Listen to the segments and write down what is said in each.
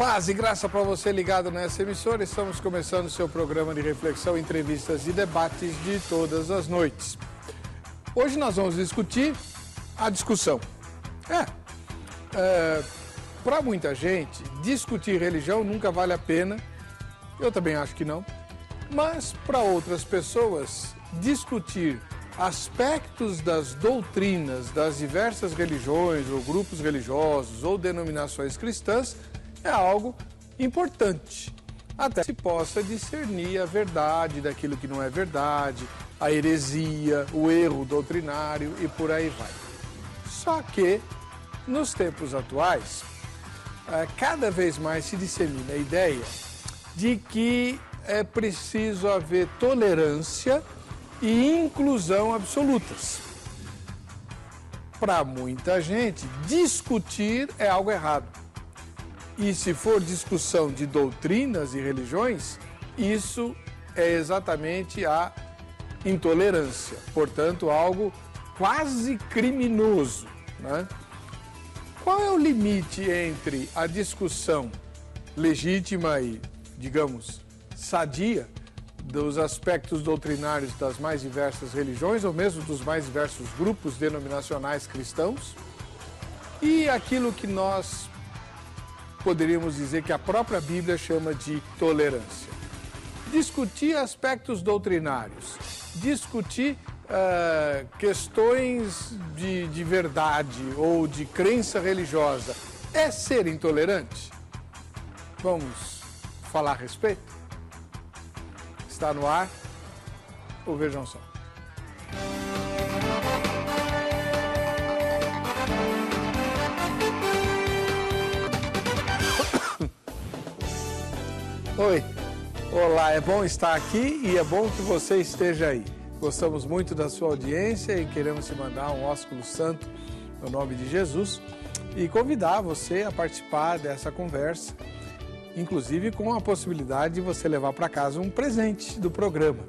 Paz e graça para você ligado nessa emissora. Estamos começando o seu programa de reflexão, entrevistas e debates de todas as noites. Hoje nós vamos discutir a discussão. Para muita gente, discutir religião nunca vale a pena. Eu também acho que não. Mas para outras pessoas, discutir aspectos das doutrinas das diversas religiões ou grupos religiosos ou denominações cristãs é algo importante, até se possa discernir a verdade daquilo que não é verdade, a heresia, o erro doutrinário e por aí vai. Só que, nos tempos atuais, cada vez mais se dissemina a ideia de que é preciso haver tolerância e inclusão absolutas. Para muita gente, discutir é algo errado. E se for discussão de doutrinas e religiões, isso é exatamente a intolerância. Portanto, algo quase criminoso, né? Qual é o limite entre a discussão legítima e, digamos, sadia dos aspectos doutrinários das mais diversas religiões, ou mesmo dos mais diversos grupos denominacionais cristãos, e aquilo que nós poderíamos dizer que a própria Bíblia chama de tolerância? Discutir aspectos doutrinários, discutir questões de verdade ou de crença religiosa, é ser intolerante? Vamos falar a respeito? Está no ar o Vejam Só. Oi, olá, é bom estar aqui e é bom que você esteja aí. Gostamos muito da sua audiência e queremos te mandar um ósculo santo no nome de Jesus e convidar você a participar dessa conversa, inclusive com a possibilidade de você levar para casa um presente do programa.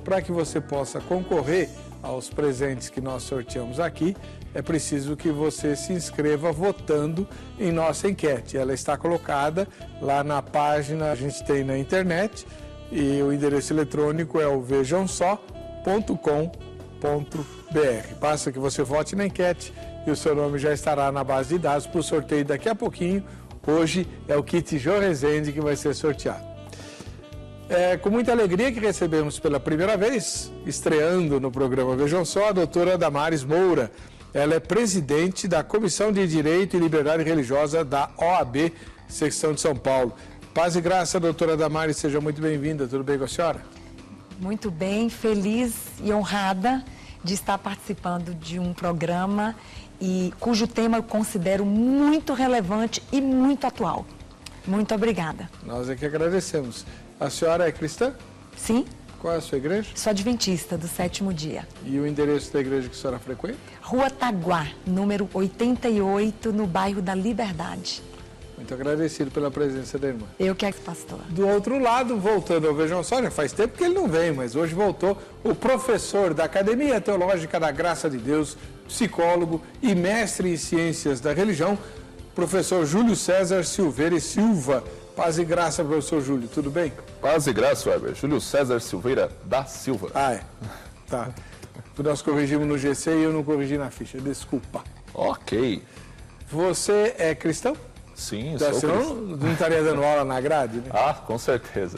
Para que você possa concorrer aos presentes que nós sorteamos aqui, é preciso que você se inscreva votando em nossa enquete. Ela está colocada lá na página, a gente tem na internet, e o endereço eletrônico é o vejamsó.com.br. Basta que você vote na enquete e o seu nome já estará na base de dados para o sorteio daqui a pouquinho. Hoje é o kit Jô Rezende que vai ser sorteado. É com muita alegria que recebemos pela primeira vez, estreando no programa Vejam Só, a doutora Damares Moura. Ela é presidente da Comissão de Direito e Liberdade Religiosa da OAB, secção de São Paulo. Paz e graça, doutora Damares, seja muito bem-vinda. Tudo bem com a senhora? Muito bem, feliz e honrada de estar participando de um programa cujo tema eu considero muito relevante e muito atual. Muito obrigada. Nós é que agradecemos. A senhora é cristã? Sim. Qual é a sua igreja? Sou adventista do 7º dia. E o endereço da igreja que a senhora frequenta? Rua Taguá, número 88, no bairro da Liberdade. Muito agradecido pela presença da irmã. Eu que é pastor. Do outro lado, voltando ao Vejam Só, já faz tempo que ele não vem, mas hoje voltou o professor da Academia Teológica da Graça de Deus, psicólogo e mestre em ciências da religião, professor Júlio César Silveira e Silva. Paz e graça, professor Júlio, tudo bem? Paz e graça, Weber. Júlio César Silveira da Silva. Ah, é. Tá. Nós corrigimos no GC e eu não corrigi na ficha, desculpa. Ok. Você é cristão? Sim, sou cristão. Senão não estaria dando aula na grade, né? Ah, com certeza.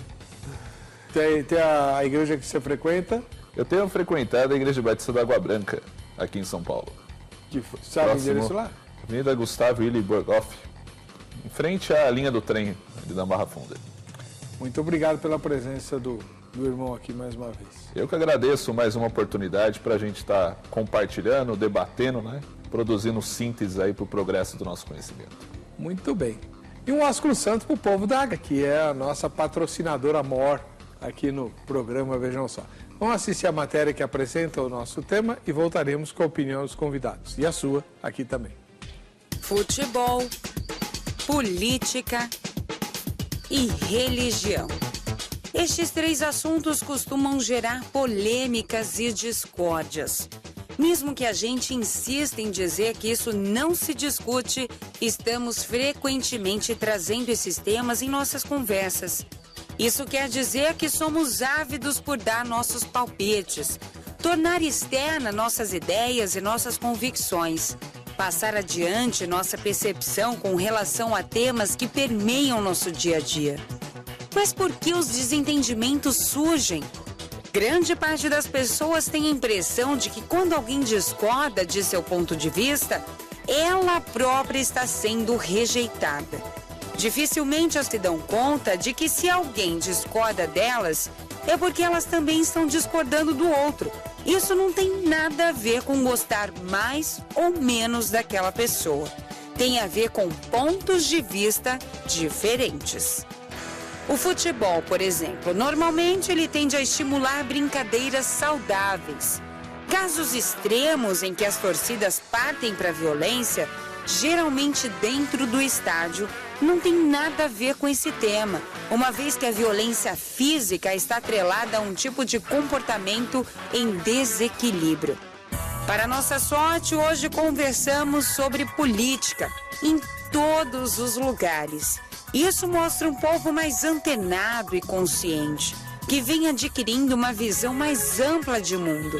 Tem a igreja que você frequenta? Eu tenho frequentado a Igreja Batista da Água Branca, aqui em São Paulo. Sabe o endereço lá? Avenida Gustavo Willy Borghoff, em frente à linha do trem ali da Barra Funda. Muito obrigado pela presença do irmão aqui mais uma vez. Eu que agradeço mais uma oportunidade para a gente estar compartilhando, debatendo, né? Produzindo síntese aí para o progresso do nosso conhecimento. Muito bem. E um ósculo santo para o povo da Água, que é a nossa patrocinadora maior aqui no programa Vejam Só. Vamos assistir a matéria que apresenta o nosso tema e voltaremos com a opinião dos convidados. E a sua aqui também. Futebol, política e religião. Estes três assuntos costumam gerar polêmicas e discórdias. Mesmo que a gente insista em dizer que isso não se discute, estamos frequentemente trazendo esses temas em nossas conversas. Isso quer dizer que somos ávidos por dar nossos palpites, tornar externa nossas ideias e nossas convicções, passar adiante nossa percepção com relação a temas que permeiam nosso dia a dia. Mas por que os desentendimentos surgem? Grande parte das pessoas tem a impressão de que quando alguém discorda de seu ponto de vista, ela própria está sendo rejeitada. Dificilmente elas se dão conta de que se alguém discorda delas, é porque elas também estão discordando do outro. Isso não tem nada a ver com gostar mais ou menos daquela pessoa. Tem a ver com pontos de vista diferentes. O futebol, por exemplo, normalmente ele tende a estimular brincadeiras saudáveis. Casos extremos em que as torcidas partem para a violência, geralmente dentro do estádio, não tem nada a ver com esse tema, uma vez que a violência física está atrelada a um tipo de comportamento em desequilíbrio. Para nossa sorte, hoje conversamos sobre política em todos os lugares. Isso mostra um povo mais antenado e consciente, que vem adquirindo uma visão mais ampla de mundo.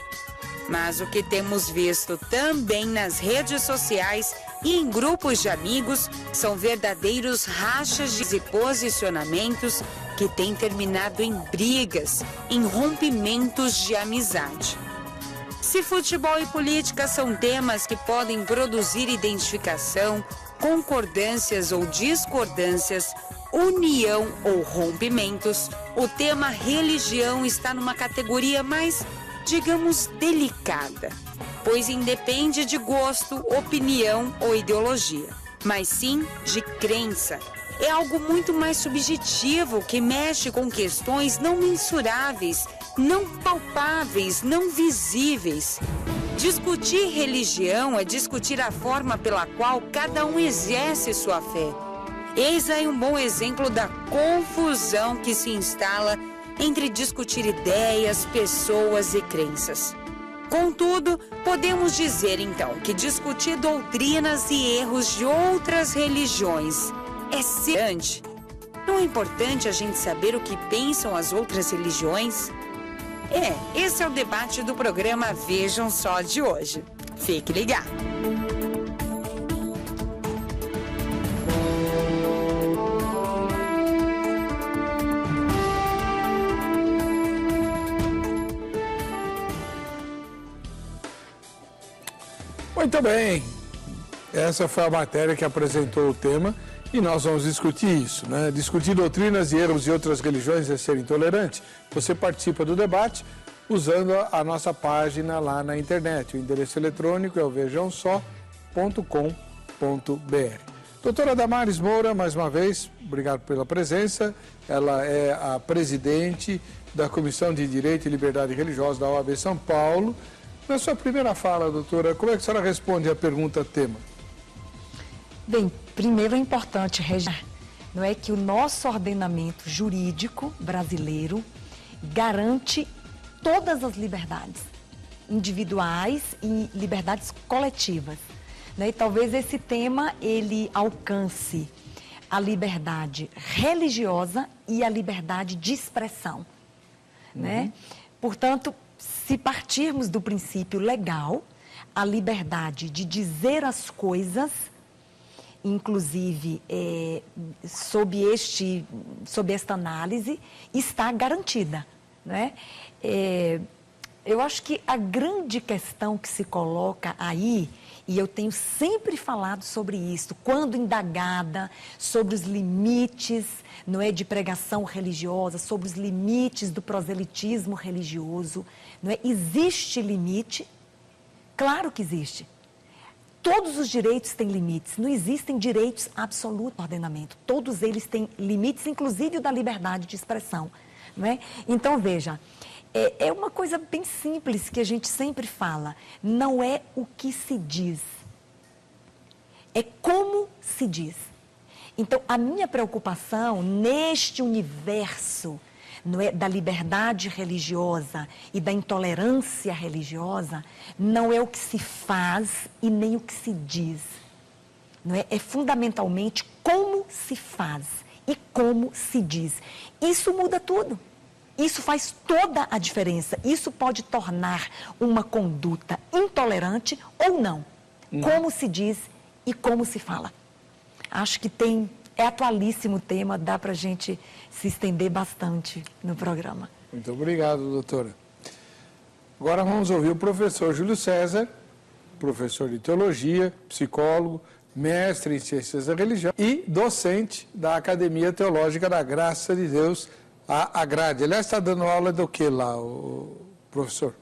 Mas o que temos visto também nas redes sociais e em grupos de amigos são verdadeiros rachas e posicionamentos que têm terminado em brigas, em rompimentos de amizade. Se futebol e política são temas que podem produzir identificação, concordâncias ou discordâncias, união ou rompimentos, o tema religião está numa categoria mais, digamos, delicada, pois independe de gosto, opinião ou ideologia, mas sim de crença. É algo muito mais subjetivo que mexe com questões não mensuráveis, não palpáveis, não visíveis. Discutir religião é discutir a forma pela qual cada um exerce sua fé. Eis aí um bom exemplo da confusão que se instala entre discutir ideias, pessoas e crenças. Contudo, podemos dizer então que discutir doutrinas e erros de outras religiões é semelhante. Não é importante a gente saber o que pensam as outras religiões? Esse é o debate do programa Vejam Só de hoje. Fique ligado. Muito bem, essa foi a matéria que apresentou o tema e nós vamos discutir isso, né? Discutir doutrinas e erros de outras religiões é ser intolerante. Você participa do debate usando a nossa página lá na internet. O endereço eletrônico é o vejamsó.com.br. Doutora Damares Moura, mais uma vez, obrigado pela presença. Ela é a presidente da Comissão de Direito e Liberdade Religiosa da OAB São Paulo. Na sua primeira fala, doutora, como é que a senhora responde à pergunta tema? Bem, primeiro é importante registrar, não é, que o nosso ordenamento jurídico brasileiro garante todas as liberdades individuais e liberdades coletivas, né? E talvez esse tema ele alcance a liberdade religiosa e a liberdade de expressão, né? Portanto, se partirmos do princípio legal, a liberdade de dizer as coisas, inclusive sob esta análise, está garantida, né? Eu acho que a grande questão que se coloca aí, e eu tenho sempre falado sobre isso, quando indagada sobre os limites, não é, de pregação religiosa, sobre os limites do proselitismo religioso, não é? Existe limite? Claro que existe. Todos os direitos têm limites, não existem direitos absolutos no ordenamento. Todos eles têm limites, inclusive o da liberdade de expressão, não é? Então, veja, é uma coisa bem simples que a gente sempre fala, não é o que se diz, é como se diz. Então, a minha preocupação neste universo, não é, da liberdade religiosa e da intolerância religiosa, não é o que se faz e nem o que se diz. não é? É fundamentalmente como se faz e como se diz. Isso muda tudo. Isso faz toda a diferença. Isso pode tornar uma conduta intolerante ou não. Como se diz e como se fala. Acho que é atualíssimo o tema, dá para a gente se estender bastante no programa. Muito obrigado, doutora. Agora vamos ouvir o professor Júlio César, professor de teologia, psicólogo, mestre em ciências da religião e docente da Academia Teológica da Graça de Deus, a Agrade. Aliás, está dando aula do que lá, o professor?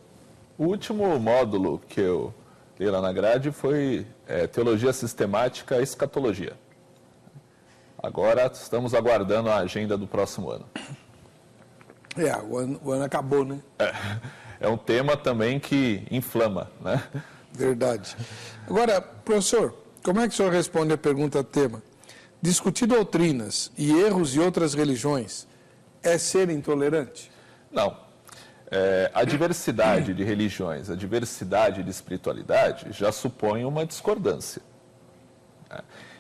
O último módulo que eu dei lá na grade foi Teologia Sistemática e Escatologia. Agora estamos aguardando a agenda do próximo ano. O ano acabou, né? É um tema também que inflama, né? Verdade. Agora, professor, como é que o senhor responde a pergunta tema? Discutir doutrinas e erros de outras religiões é ser intolerante? Não. A diversidade de religiões, a diversidade de espiritualidade já supõe uma discordância.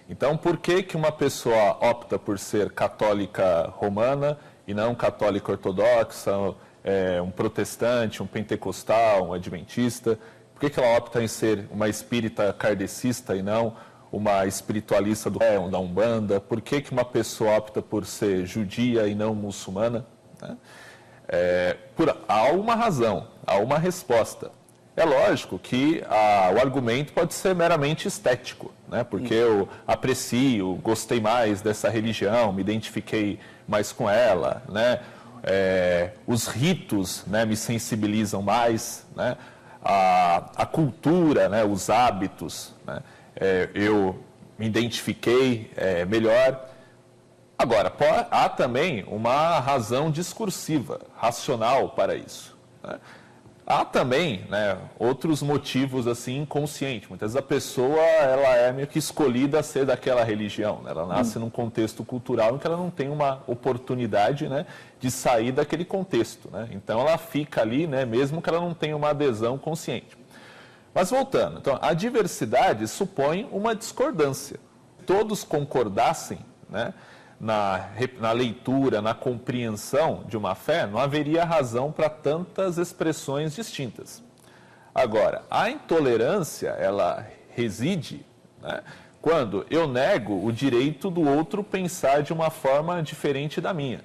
Então, por que uma pessoa opta por ser católica romana e não católica ortodoxa, um protestante, um pentecostal, um adventista? Por que ela opta em ser uma espírita kardecista e não uma espiritualista da Umbanda? Por que uma pessoa opta por ser judia e não muçulmana? Há uma razão, há uma resposta. É lógico que o argumento pode ser meramente estético, né? Porque eu aprecio, gostei mais dessa religião, me identifiquei mais com ela, né? Os ritos, né, me sensibilizam mais, né? A cultura, né, os hábitos, né, eu me identifiquei melhor. Agora, há também uma razão discursiva, racional para isso, né? Há também, né, outros motivos assim inconscientes. Muitas vezes a pessoa ela é meio que escolhida a ser daquela religião, né? Ela nasce num contexto cultural em que ela não tem uma oportunidade, né, de sair daquele contexto, né? Então ela fica ali, né, mesmo que ela não tenha uma adesão consciente. Mas voltando, então, a diversidade supõe uma discordância. Se todos concordassem, né, na leitura, na compreensão de uma fé, não haveria razão para tantas expressões distintas. Agora, a intolerância, ela reside, né, quando eu nego o direito do outro pensar de uma forma diferente da minha,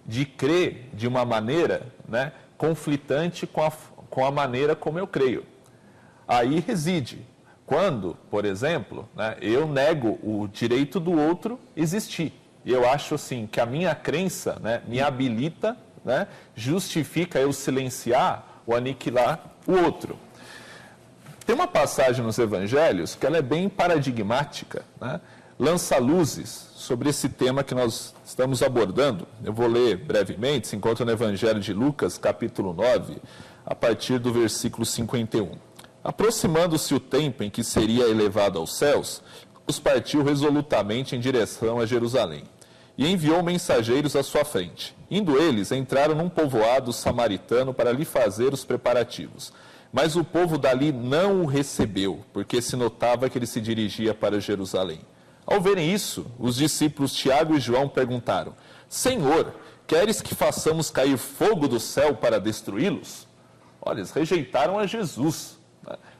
de crer de uma maneira, né, conflitante com a maneira como eu creio. Aí reside quando, por exemplo, né, eu nego o direito do outro existir. Eu acho assim que a minha crença, né, me habilita, né, justifica eu silenciar ou aniquilar o outro. Tem uma passagem nos Evangelhos que ela é bem paradigmática, né, lança luzes sobre esse tema que nós estamos abordando. Eu vou ler brevemente, se encontra no Evangelho de Lucas, capítulo 9, a partir do versículo 51. Aproximando-se o tempo em que seria elevado aos céus, Jesus partiu resolutamente em direção a Jerusalém e enviou mensageiros à sua frente. Indo eles, entraram num povoado samaritano para lhe fazer os preparativos. Mas o povo dali não o recebeu, porque se notava que ele se dirigia para Jerusalém. Ao verem isso, os discípulos Tiago e João perguntaram: Senhor, queres que façamos cair fogo do céu para destruí-los? Olha, eles rejeitaram a Jesus.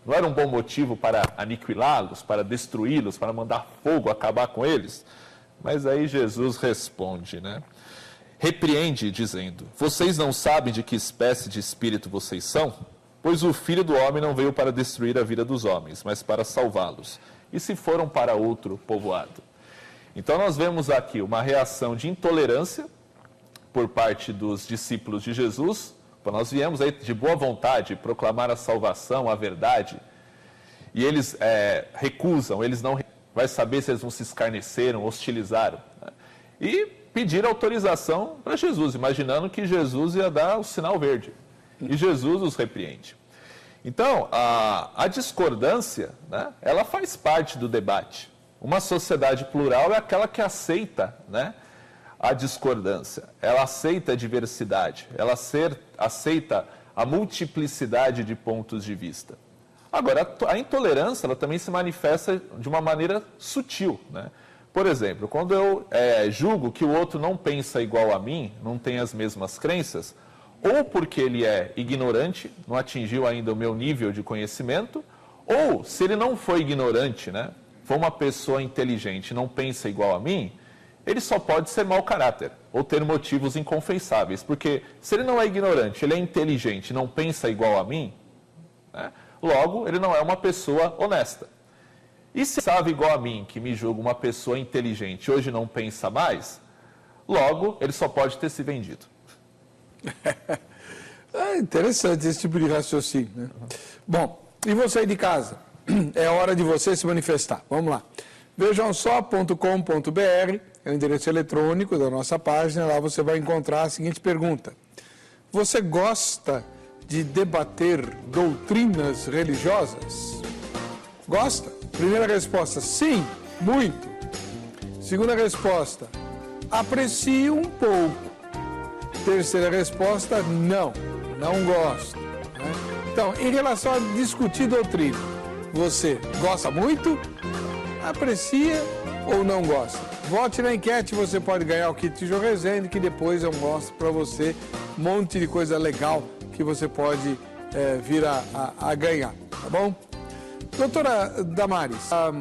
Não era um bom motivo para aniquilá-los, para destruí-los, para mandar fogo, acabar com eles? Mas aí Jesus responde, né? Repreende, dizendo: vocês não sabem de que espécie de espírito vocês são? Pois o Filho do Homem não veio para destruir a vida dos homens, mas para salvá-los. E se foram para outro povoado? Então nós vemos aqui uma reação de intolerância por parte dos discípulos de Jesus. Nós viemos aí de boa vontade proclamar a salvação, a verdade, e eles recusam, eles não... Vai saber se eles não se escarneceram, hostilizaram, né? E pediram autorização para Jesus, imaginando que Jesus ia dar o sinal verde. E Jesus os repreende. Então, a discordância, né, ela faz parte do debate. Uma sociedade plural é aquela que aceita, né, a discordância, ela aceita a diversidade, ela aceita a multiplicidade de pontos de vista. Agora, a intolerância ela também se manifesta de uma maneira sutil, né? Por exemplo, quando eu julgo que o outro não pensa igual a mim, não tem as mesmas crenças, ou porque ele é ignorante, não atingiu ainda o meu nível de conhecimento, ou se ele não foi ignorante, né, for uma pessoa inteligente e não pensa igual a mim, ele só pode ser mau caráter ou ter motivos inconfessáveis, porque se ele não é ignorante, ele é inteligente e não pensa igual a mim, né, logo ele não é uma pessoa honesta. E se sabe igual a mim, que me julga uma pessoa inteligente, hoje não pensa mais, logo ele só pode ter se vendido. É interessante esse tipo de raciocínio, né? Bom, e você aí de casa? É hora de você se manifestar. Vamos lá. Vejamsó.com.br é o endereço eletrônico da nossa página. Lá você vai encontrar a seguinte pergunta: você gosta de debater doutrinas religiosas? Gosta? Primeira resposta, sim, muito. Segunda resposta, aprecio um pouco. Terceira resposta, não gosto. Né? Então, em relação a discutir doutrina, você gosta muito, aprecia ou não gosta? Vote na enquete, você pode ganhar o kit Tijô Resende, que depois eu mostro para você um monte de coisa legal que você pode vir a ganhar, tá bom? Doutora Damares, a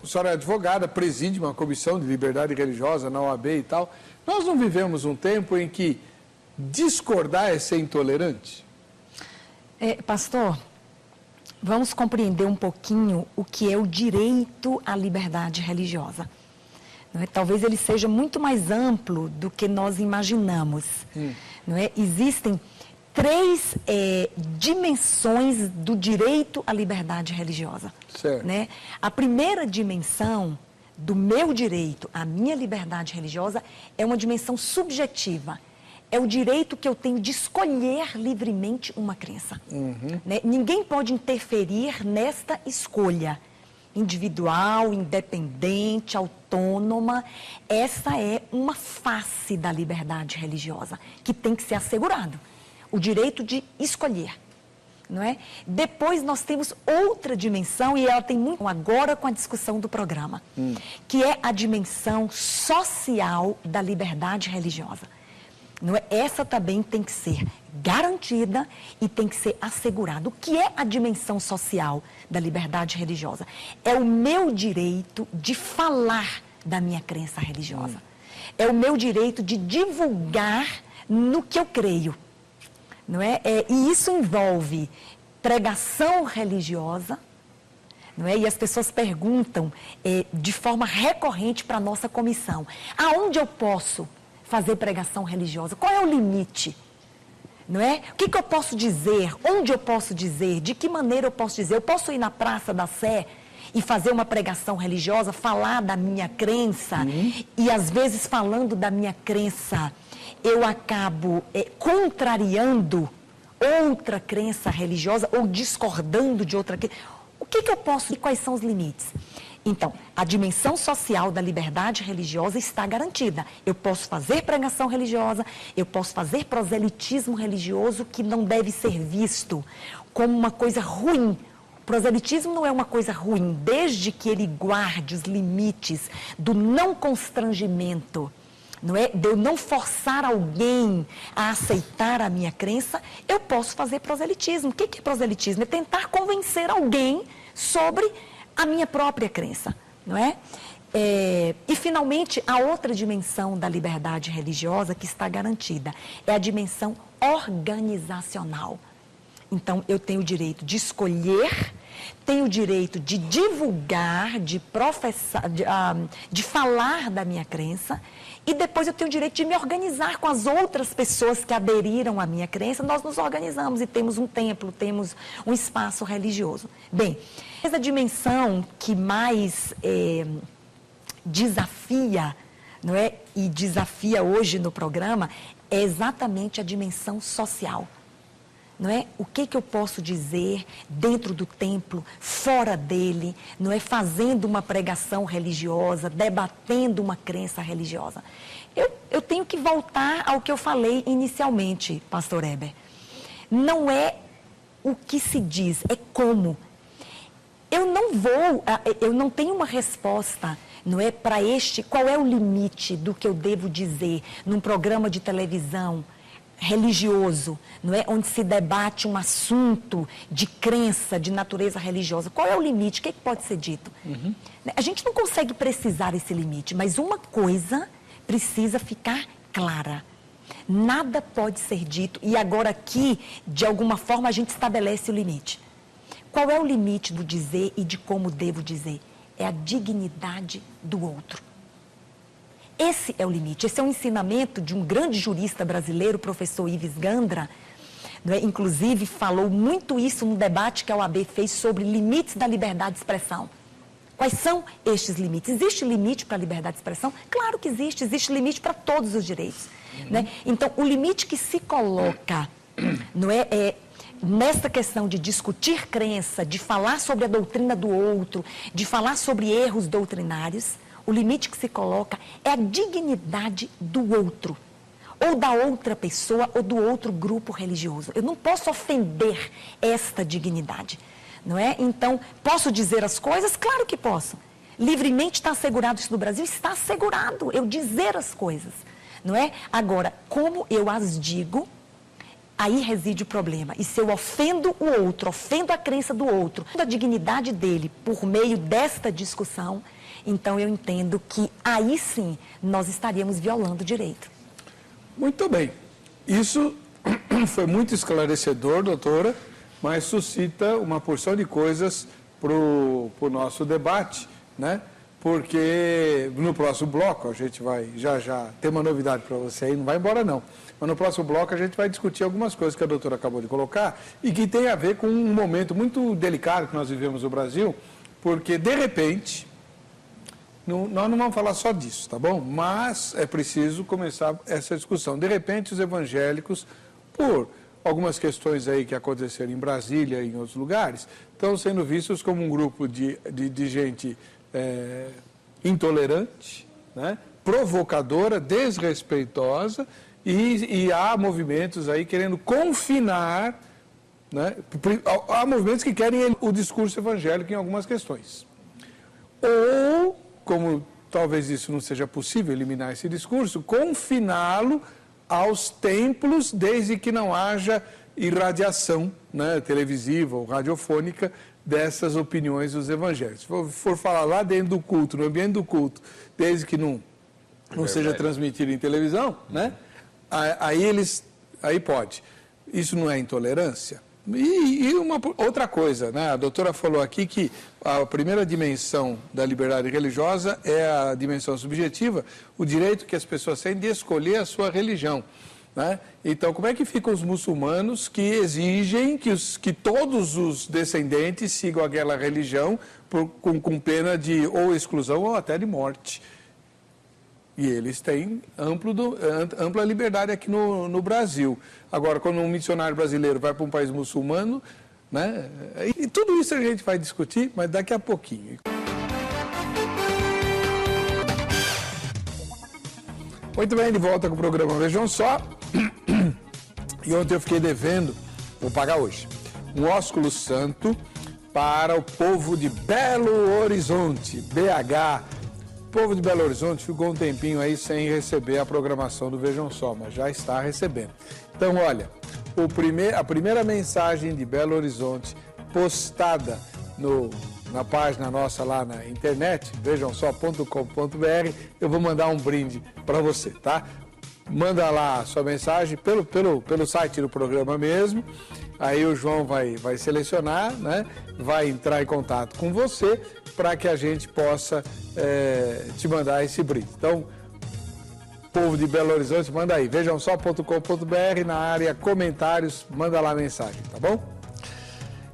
senhora é advogada, preside uma comissão de liberdade religiosa na OAB e tal. Nós não vivemos um tempo em que discordar é ser intolerante? Pastor, vamos compreender um pouquinho o que é o direito à liberdade religiosa. Não é? Talvez ele seja muito mais amplo do que nós imaginamos. Não é? Existem 3 dimensões do direito à liberdade religiosa. Certo. Né? A primeira dimensão do meu direito à minha liberdade religiosa é uma dimensão subjetiva. É o direito que eu tenho de escolher livremente uma crença. Né? Ninguém pode interferir nesta escolha. Individual, independente, autônoma. Essa é uma face da liberdade religiosa que tem que ser assegurado. O direito de escolher, não é? Depois nós temos outra dimensão, e ela tem muito agora com a discussão do programa, que é a dimensão social da liberdade religiosa. Não é? Essa também tem que ser garantida e tem que ser assegurada. O que é a dimensão social da liberdade religiosa? É o meu direito de falar da minha crença religiosa. É o meu direito de divulgar no que eu creio. Não é? E isso envolve pregação religiosa, não é? E as pessoas perguntam de forma recorrente para a nossa comissão: aonde eu posso fazer pregação religiosa? Qual é o limite? Não é? O que eu posso dizer? Onde eu posso dizer? De que maneira eu posso dizer? Eu posso ir na Praça da Sé e fazer uma pregação religiosa, falar da minha crença, e às vezes falando da minha crença eu acabo contrariando outra crença religiosa ou discordando de outra crença. O que eu posso e quais são os limites? Então, a dimensão social da liberdade religiosa está garantida. Eu posso fazer pregação religiosa, eu posso fazer proselitismo religioso, que não deve ser visto como uma coisa ruim. Proselitismo não é uma coisa ruim, desde que ele guarde os limites do não constrangimento. Não é? De eu não forçar alguém a aceitar a minha crença, eu posso fazer proselitismo. O que é proselitismo? É tentar convencer alguém sobre a minha própria crença, não é? E, finalmente, a outra dimensão da liberdade religiosa que está garantida é a dimensão organizacional. Então, eu tenho o direito de escolher, tenho o direito de divulgar, de professar, de falar da minha crença, e depois eu tenho o direito de me organizar com as outras pessoas que aderiram à minha crença. Nós nos organizamos e temos um templo, temos um espaço religioso. Bem, essa dimensão que mais desafia, não é? E desafia hoje no programa é exatamente a dimensão social. Não é? O que eu posso dizer dentro do templo, fora dele, não é? Fazendo uma pregação religiosa, debatendo uma crença religiosa. Eu tenho que voltar ao que eu falei inicialmente, pastor Heber. Não é o que se diz, é como eu não tenho uma resposta, não é, para qual é o limite do que eu devo dizer num programa de televisão religioso, não é, onde se debate um assunto de crença, de natureza religiosa. Qual é o limite? O que pode ser dito? A gente não consegue precisar esse limite, mas uma coisa precisa ficar clara. Nada pode ser dito, e agora aqui, de alguma forma, a gente estabelece o limite. Qual é o limite do dizer e de como devo dizer? É a dignidade do outro. Esse é o limite, esse é um ensinamento de um grande jurista brasileiro, o professor Ives Gandra, não é? Inclusive falou muito isso no debate que a OAB fez sobre limites da liberdade de expressão. Quais são estes limites? Existe limite para a liberdade de expressão? Claro que existe limite para todos os direitos. Né? Então, o limite que se coloca, não é nessa questão de discutir crença, de falar sobre a doutrina do outro, de falar sobre erros doutrinários, o limite que se coloca é a dignidade do outro, ou da outra pessoa, ou do outro grupo religioso. Eu não posso ofender esta dignidade, não é? Então, posso dizer as coisas? Claro que posso. Livremente está assegurado isso no Brasil? Está assegurado eu dizer as coisas, não é? Agora, como eu as digo, aí reside o problema. E se eu ofendo o outro, ofendo a crença do outro, a dignidade dele por meio desta discussão, então eu entendo que aí sim nós estaríamos violando o direito. Muito bem. Isso foi muito esclarecedor, doutora, mas suscita uma porção de coisas para o nosso debate, né? Porque no próximo bloco, a gente vai já ter uma novidade para você aí, não vai embora não. Mas no próximo bloco a gente vai discutir algumas coisas que a doutora acabou de colocar e que tem a ver com um momento muito delicado que nós vivemos no Brasil, porque de repente, nós não vamos falar só disso, tá bom? Mas é preciso começar essa discussão. De repente os evangélicos, por algumas questões aí que aconteceram em Brasília e em outros lugares, estão sendo vistos como um grupo de gente intolerante, né? Provocadora, desrespeitosa, e há movimentos aí querendo confinar, né? Há movimentos que querem o discurso evangélico em algumas questões. Ou, como talvez isso não seja possível, eliminar esse discurso, confiná-lo aos templos, desde que não haja irradiação, né, televisiva ou radiofônica dessas opiniões dos evangélicos. Se for falar lá dentro do culto, no ambiente do culto, desde que não seja transmitido em televisão, né, aí pode. Isso não é intolerância? E uma outra coisa, né, a doutora falou aqui que a primeira dimensão da liberdade religiosa é a dimensão subjetiva, o direito que as pessoas têm de escolher a sua religião. Né? Então, como é que ficam os muçulmanos que exigem que todos os descendentes sigam aquela religião com pena de ou exclusão ou até de morte? E eles têm ampla liberdade aqui no Brasil. Agora, quando um missionário brasileiro vai para um país muçulmano, né? E tudo isso a gente vai discutir, mas daqui a pouquinho. Muito bem, de volta com o programa Vejam Só. E ontem eu fiquei devendo, vou pagar hoje, um ósculo santo para o povo de Belo Horizonte, BH. O povo de Belo Horizonte ficou um tempinho aí sem receber a programação do Vejam Só, mas já está recebendo. Então, olha, a primeira mensagem de Belo Horizonte postada na página nossa lá na internet, vejamsó.com.br, eu vou mandar um brinde para você, tá? Manda lá a sua mensagem pelo site do programa mesmo, aí o João vai selecionar, né? Vai entrar em contato com você para que a gente possa te mandar esse brinde. Então, povo de Belo Horizonte, manda aí, vejamsó.com.br, na área comentários, manda lá a mensagem, tá bom?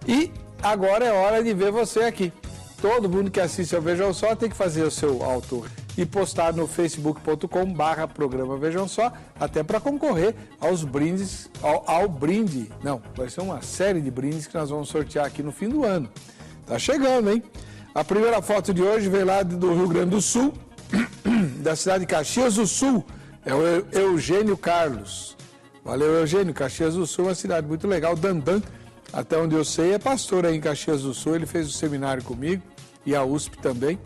E agora é hora de ver você aqui. Todo mundo que assiste ao Vejam Só tem que fazer o seu auto e postar no facebook.com/programa Vejam Só, até para concorrer aos brindes, ao brinde. Não, vai ser uma série de brindes que nós vamos sortear aqui no fim do ano. Tá chegando, hein? A primeira foto de hoje veio lá do Rio Grande do Sul, da cidade de Caxias do Sul. É o Eugênio Carlos. Valeu, Eugênio. Caxias do Sul é uma cidade muito legal. Dandan, até onde eu sei, é pastor aí em Caxias do Sul. Ele fez o seminário comigo e a USP também.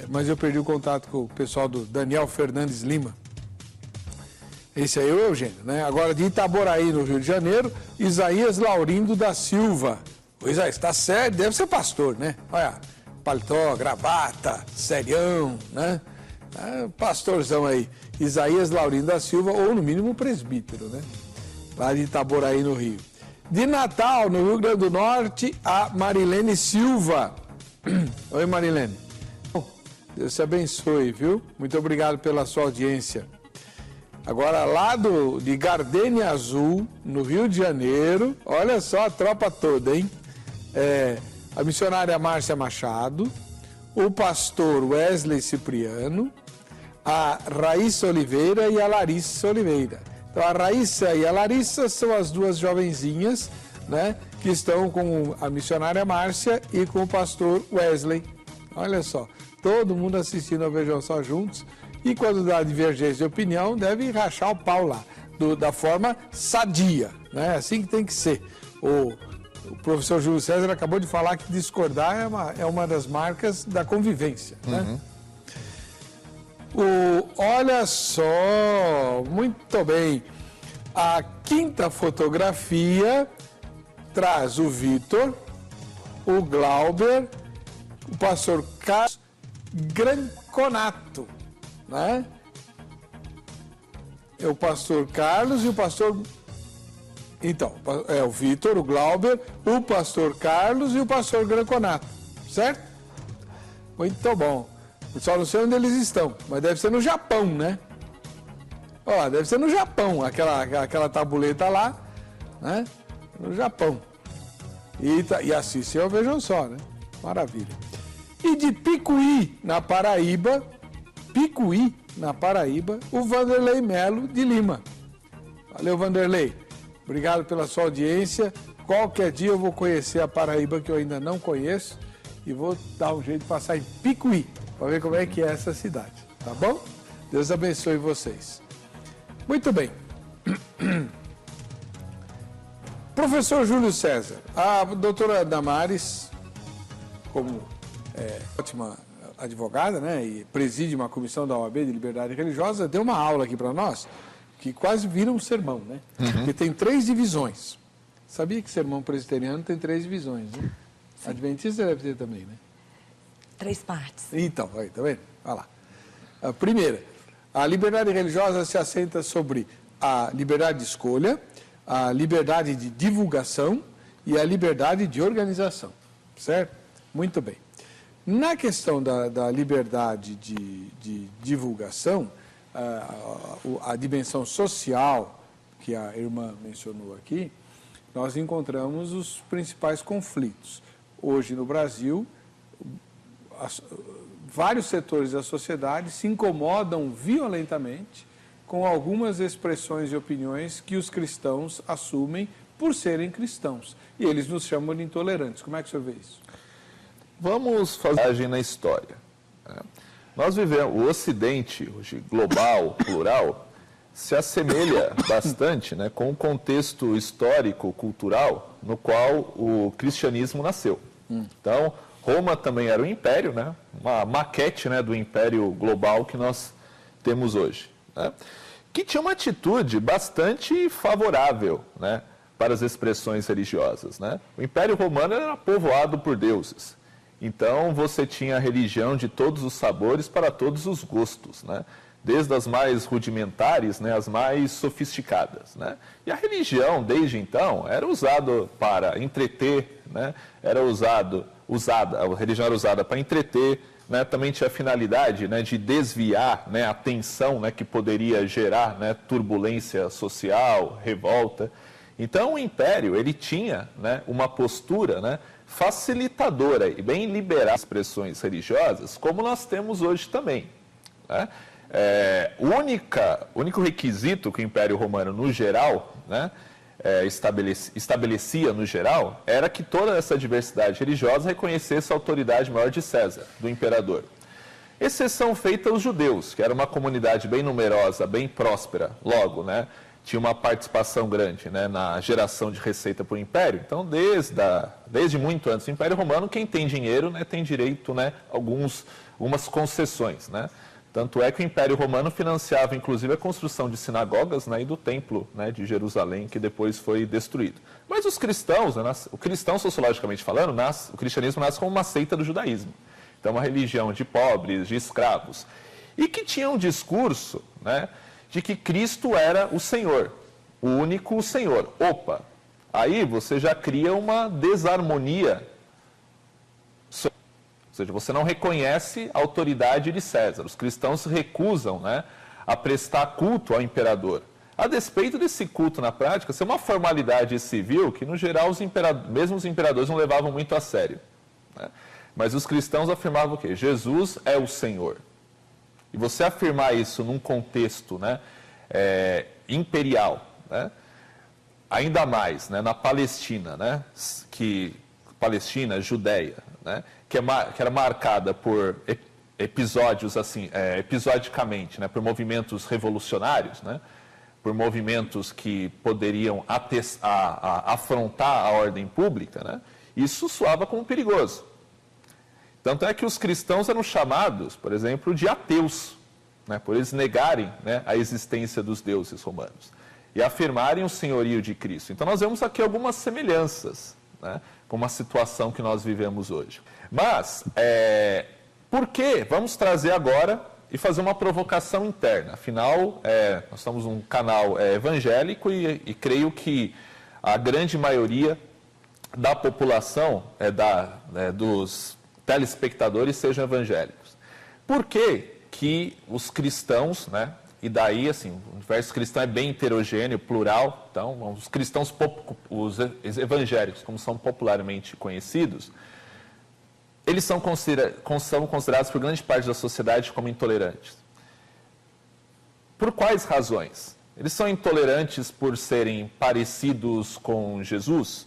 Mas eu perdi o contato com o pessoal do Daniel Fernandes Lima. Esse aí é o Eugênio, né? Agora de Itaboraí, no Rio de Janeiro, Isaías Laurindo da Silva. O Isaías, tá sério, deve ser pastor, né? Olha, paletó, gravata, serião, né? Pastorzão aí. Isaías Laurindo da Silva, ou no mínimo presbítero, né? Lá de Itaboraí, no Rio. De Natal, no Rio Grande do Norte, a Marilene Silva. Oi, Marilene. Deus te abençoe, viu? Muito obrigado pela sua audiência. Agora, lá de Gardênia Azul, no Rio de Janeiro, olha só a tropa toda, hein? A missionária Márcia Machado, o pastor Wesley Cipriano, a Raíssa Oliveira e a Larissa Oliveira. Então, a Raíssa e a Larissa são as duas jovenzinhas, né, que estão com a missionária Márcia e com o pastor Wesley. Olha só, todo mundo assistindo ao Vejam Só juntos. E quando dá divergência de opinião, deve rachar o pau lá, da forma sadia, né? Assim que tem que ser. O professor Júlio César acabou de falar que discordar é uma das marcas da convivência, né? Olha só, muito bem. A quinta fotografia traz o Vitor, o Glauber, o pastor Carlos Granconato, né? É o pastor Carlos e o pastor... Então, é o Vitor, o Glauber, o pastor Carlos e o pastor Granconato, certo? Muito bom. Só não sei onde eles estão, mas deve ser no Japão, né? Ó, deve ser no Japão, aquela tabuleta lá, né? No Japão. E assistem ao Vejam Só, né? Maravilha. E de Picuí, na Paraíba, o Vanderlei Melo de Lima. Valeu, Vanderlei. Obrigado pela sua audiência. Qualquer dia eu vou conhecer a Paraíba, que eu ainda não conheço, e vou dar um jeito de passar em Picuí, para ver como é que é essa cidade. Tá bom? Deus abençoe vocês. Muito bem. Professor Júlio César, a doutora Damares, como ótima advogada, né, e preside uma comissão da OAB de Liberdade Religiosa, deu uma aula aqui para nós, que quase vira um sermão, né? Porque tem 3 divisões. Sabia que sermão presbiteriano tem 3 divisões, né? Sim. Adventista deve ter também, né? 3 partes. Então, aí, tá vendo? Olha lá. A primeira, a liberdade religiosa se assenta sobre a liberdade de escolha, a liberdade de divulgação e a liberdade de organização, certo? Muito bem. Na questão da liberdade de divulgação, a dimensão social, que a irmã mencionou aqui, nós encontramos os principais conflitos. Hoje no Brasil, vários setores da sociedade se incomodam violentamente com algumas expressões e opiniões que os cristãos assumem por serem cristãos. E eles nos chamam de intolerantes. Como é que o senhor vê isso? Vamos fazer na história. Nós vivemos, o Ocidente, hoje global, plural, se assemelha bastante, né, com o contexto histórico, cultural, no qual o cristianismo nasceu. Então, Roma também era um império, né, uma maquete, né, do império global que nós temos hoje, né, que tinha uma atitude bastante favorável, né, para as expressões religiosas, né. O Império Romano era povoado por deuses. Então, você tinha a religião de todos os sabores para todos os gostos, né? Desde as mais rudimentares, né, as mais sofisticadas, né? E a religião, desde então, era usada para entreter, né? A religião era usada para entreter, né? Também tinha a finalidade, né, de desviar, né, a atenção, né, que poderia gerar, né, turbulência social, revolta. Então, o Império, ele tinha, né, uma postura, né, facilitadora e bem liberal expressões religiosas, como nós temos hoje também, né? O único requisito que o Império Romano, no geral, né, estabelecia, no geral, era que toda essa diversidade religiosa reconhecesse a autoridade maior de César, do imperador. Exceção feita aos judeus, que era uma comunidade bem numerosa, bem próspera, logo, né, tinha uma participação grande, né, na geração de receita para o Império. Então, desde muito antes do Império Romano, quem tem dinheiro, né, tem direito, né, a algumas concessões, né? Tanto é que o Império Romano financiava, inclusive, a construção de sinagogas, né, e do Templo, né, de Jerusalém, que depois foi destruído. Mas os cristãos, né, o cristão, sociologicamente falando, o cristianismo nasce como uma seita do judaísmo. Então, uma religião de pobres, de escravos, e que tinha um discurso, né, de que Cristo era o Senhor, o único Senhor. Opa, aí você já cria uma desarmonia. Ou seja, você não reconhece a autoridade de César. Os cristãos se recusam, né, a prestar culto ao imperador. A despeito desse culto na prática ser uma formalidade civil que, no geral, mesmo os imperadores não levavam muito a sério, né? Mas os cristãos afirmavam o quê? Jesus é o Senhor. E você afirmar isso num contexto, né, imperial, né, ainda mais, né, na Palestina, né, Palestina, Judéia, né, que era marcada por episódios assim, episodicamente, né, por movimentos revolucionários, né, por movimentos que poderiam afrontar a ordem pública, né, isso soava como perigoso. Tanto é que os cristãos eram chamados, por exemplo, de ateus, né, por eles negarem, né, a existência dos deuses romanos e afirmarem o senhorio de Cristo. Então nós vemos aqui algumas semelhanças, né, com uma situação que nós vivemos hoje. Mas, por que? Vamos trazer agora e fazer uma provocação interna. Afinal, nós somos um canal evangélico e creio que a grande maioria da população, dos telespectadores sejam evangélicos. Por que os cristãos, né, e daí, assim, o universo cristão é bem heterogêneo, plural, então, os cristãos, os evangélicos, como são popularmente conhecidos, eles são considerados por grande parte da sociedade como intolerantes. Por quais razões? Eles são intolerantes por serem parecidos com Jesus?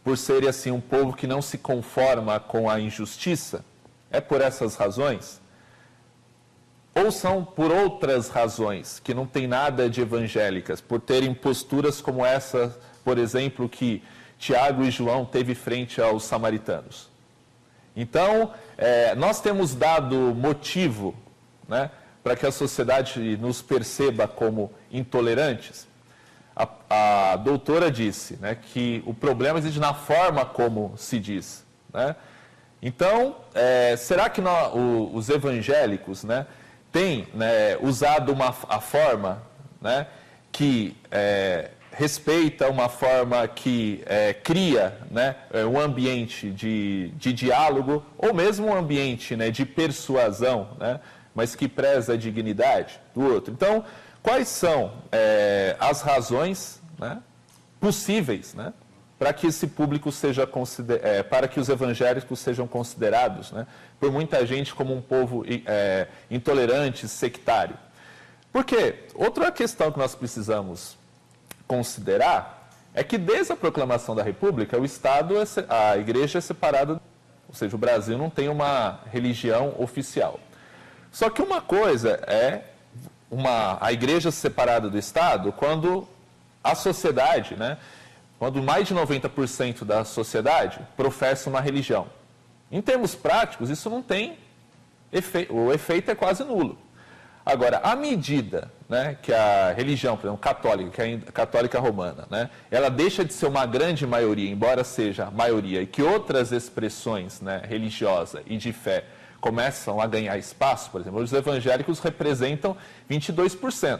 Por serem, assim, um povo que não se conforma com a injustiça? É por essas razões? Ou são por outras razões, que não tem nada de evangélicas, por terem posturas como essa, por exemplo, que Tiago e João teve frente aos samaritanos? Então, nós temos dado motivo, né, para que a sociedade nos perceba como intolerantes? A doutora disse, né, que o problema existe na forma como se diz, né? Então, será que os evangélicos, né, têm, né, usado a forma, né, que respeita, uma forma que cria, né, um ambiente de diálogo, ou mesmo um ambiente, né, de persuasão, né, mas que preza a dignidade do outro? Então, quais são as razões, né, possíveis, né, para que esse público seja para que os evangélicos sejam considerados, né, por muita gente como um povo intolerante, sectário? Porque outra questão que nós precisamos considerar é que desde a proclamação da República, o Estado, a Igreja é separada, ou seja, o Brasil não tem uma religião oficial. Só que uma coisa é a Igreja separada do Estado quando a sociedade, né, quando mais de 90% da sociedade professa uma religião. Em termos práticos, isso não tem efeito, o efeito é quase nulo. Agora, à medida, né, que a religião, por exemplo, católica, que é a católica romana, né, ela deixa de ser uma grande maioria, embora seja maioria, e que outras expressões, né, religiosas e de fé começam a ganhar espaço, por exemplo, os evangélicos representam 22%,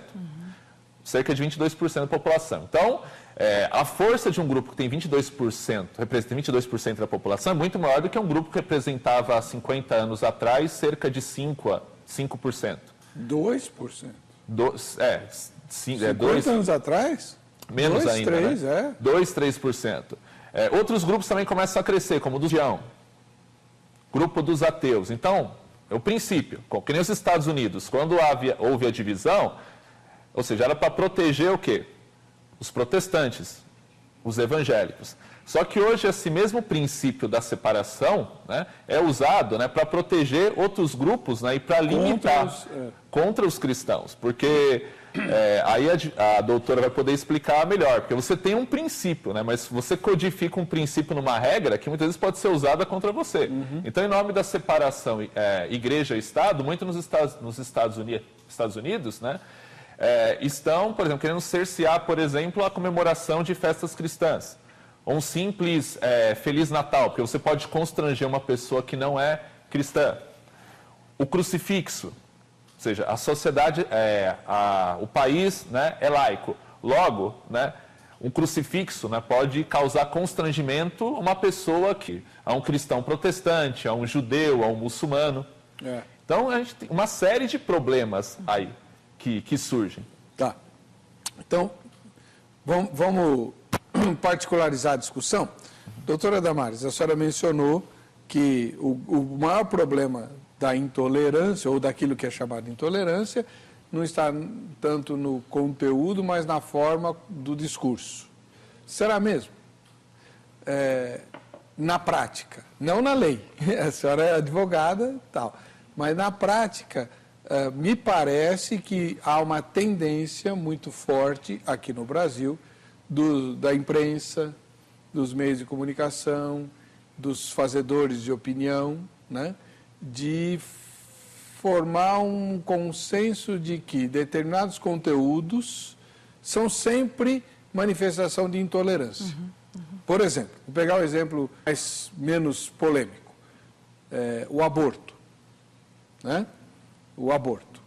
cerca de 22% da população. Então, a força de um grupo que tem 22%, representa 22% da população, é muito maior do que um grupo que representava há 50 anos atrás cerca de 5%. 2%? 50 anos atrás? Menos 2, ainda, 3, né? 2, 3%. Outros grupos também começam a crescer, como o do Gião, grupo dos ateus. Então, é o princípio, que nem os Estados Unidos, quando houve a divisão, ou seja, era para proteger o quê? Os protestantes, os evangélicos. Só que hoje esse mesmo princípio da separação, né, é usado, né, para proteger outros grupos, né, e para limitar contra os cristãos. Porque aí a doutora vai poder explicar melhor, porque você tem um princípio, né, mas você codifica um princípio numa regra que muitas vezes pode ser usada contra você. Uhum. Então, em nome da separação igreja e Estado, muito nos Estados Unidos, né, estão, por exemplo, querendo cercear, por exemplo, a comemoração de festas cristãs. Ou um simples Feliz Natal, porque você pode constranger uma pessoa que não é cristã. O crucifixo, ou seja, a sociedade, o país, né, é laico. Logo, né, um crucifixo, né, pode causar constrangimento a uma pessoa a um cristão protestante, a um judeu, a um muçulmano. Então, a gente tem uma série de problemas aí que surgem. Tá. Então, vamos particularizar a discussão. Doutora Damares, a senhora mencionou que o maior problema da intolerância, ou daquilo que é chamado de intolerância, não está tanto no conteúdo, mas na forma do discurso. Será mesmo? Na prática, não na lei. A senhora é advogada e tal. Mas na prática, me parece que há uma tendência muito forte aqui no Brasil da imprensa, dos meios de comunicação, dos fazedores de opinião, né, de formar um consenso de que determinados conteúdos são sempre manifestação de intolerância. Por exemplo, vou pegar um exemplo menos polêmico, o aborto. Né? O aborto.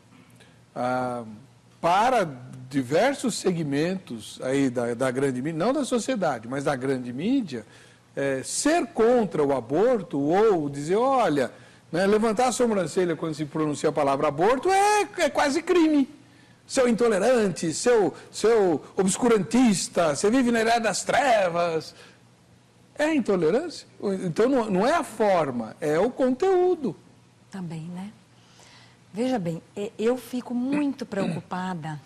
Para diversos segmentos aí da grande mídia, não da sociedade, mas da grande mídia, ser contra o aborto ou dizer, olha, né, levantar a sobrancelha quando se pronuncia a palavra aborto é quase crime. Seu intolerante, seu obscurantista, você vive na era das trevas. É intolerância? Então não é a forma, é o conteúdo. Também, né? Veja bem, eu fico muito preocupada,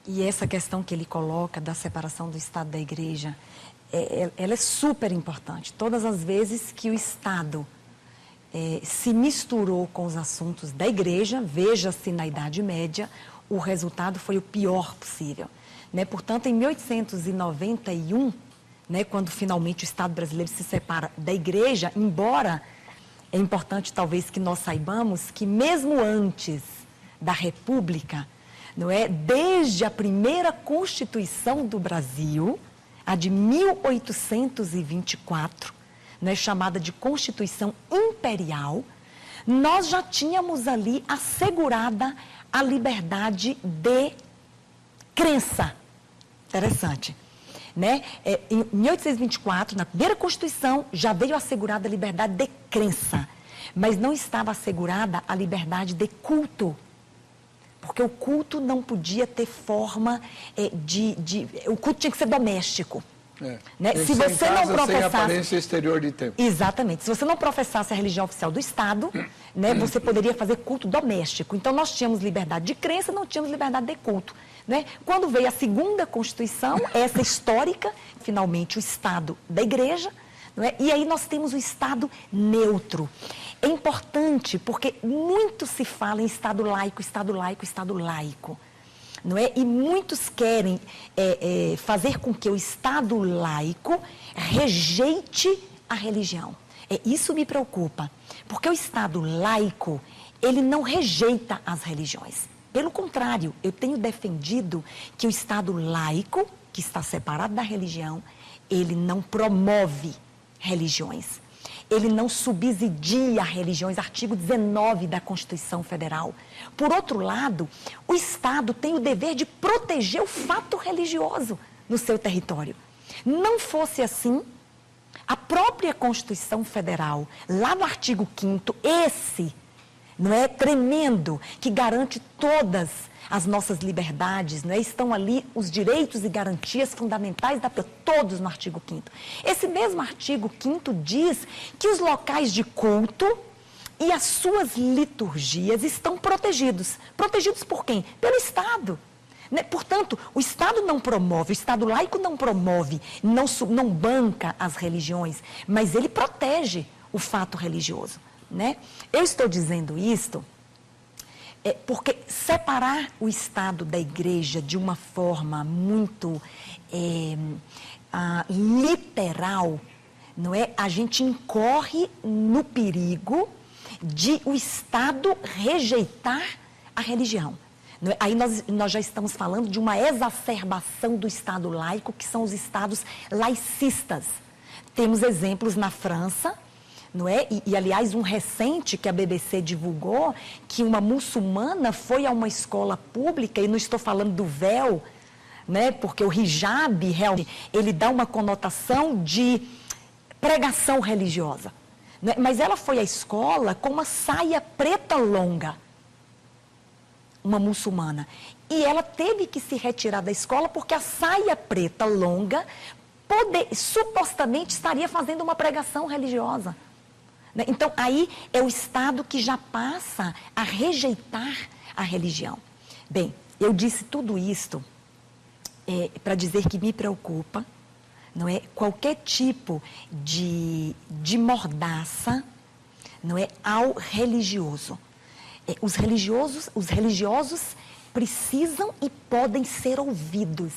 e essa questão que ele coloca da separação do Estado da Igreja, ela é super importante. Todas as vezes que o Estado se misturou com os assuntos da Igreja, veja-se na Idade Média, o resultado foi o pior possível. Né? Portanto, em 1891, né, quando finalmente o Estado brasileiro se separa da Igreja, embora... É importante, talvez, que nós saibamos que mesmo antes da República, não é, desde a primeira Constituição do Brasil, a de 1824, não é, chamada de Constituição Imperial, nós já tínhamos ali assegurada a liberdade de crença. Interessante. Né? Em 1824, na primeira Constituição, já veio assegurada a liberdade de crença, mas não estava assegurada a liberdade de culto, porque o culto não podia ter forma o culto tinha que ser doméstico. Né? Se você não professasse... sem aparência exterior de templo. Exatamente. Se você não professasse a religião oficial do Estado, né, você poderia fazer culto doméstico. Então, nós tínhamos liberdade de crença, não tínhamos liberdade de culto. Né? Quando veio a segunda Constituição, essa histórica, finalmente o Estado da Igreja, não é? E aí nós temos o Estado neutro. É importante porque muito se fala em Estado laico, Estado laico, Estado laico. Não é? E muitos querem fazer com que o Estado laico rejeite a religião. Isso me preocupa, porque o Estado laico, ele não rejeita as religiões. Pelo contrário, eu tenho defendido que o Estado laico, que está separado da religião, ele não promove religiões. Ele não subsidia religiões, artigo 19 da Constituição Federal. Por outro lado, o Estado tem o dever de proteger o fato religioso no seu território. Não fosse assim, a própria Constituição Federal, lá no artigo 5º, não é tremendo, que garante todas as nossas liberdades, não é? Estão ali os direitos e garantias fundamentais da pessoa, todos no artigo 5º. Esse mesmo artigo 5º diz que os locais de culto e as suas liturgias estão protegidos. Protegidos por quem? Pelo Estado. Né? Portanto, o Estado não promove, o Estado laico não promove, não banca as religiões, mas ele protege o fato religioso. Né? Eu estou dizendo isto porque separar o Estado da Igreja de uma forma muito literal, não é? A gente incorre no perigo de o Estado rejeitar a religião. Não é? Aí nós já estamos falando de uma exacerbação do Estado laico, que são os Estados laicistas. Temos exemplos na França, não é? E, aliás, um recente que a BBC divulgou, que uma muçulmana foi a uma escola pública, e não estou falando do véu, né? Porque o hijab, realmente, ele dá uma conotação de pregação religiosa. Né? Mas ela foi à escola com uma saia preta longa, uma muçulmana. E ela teve que se retirar da escola porque a saia preta longa supostamente estaria fazendo uma pregação religiosa. Então, aí é o Estado que já passa a rejeitar a religião. Bem, eu disse tudo isto para dizer que me preocupa, não é, qualquer tipo de mordaça, não é, ao religioso. Os religiosos precisam e podem ser ouvidos.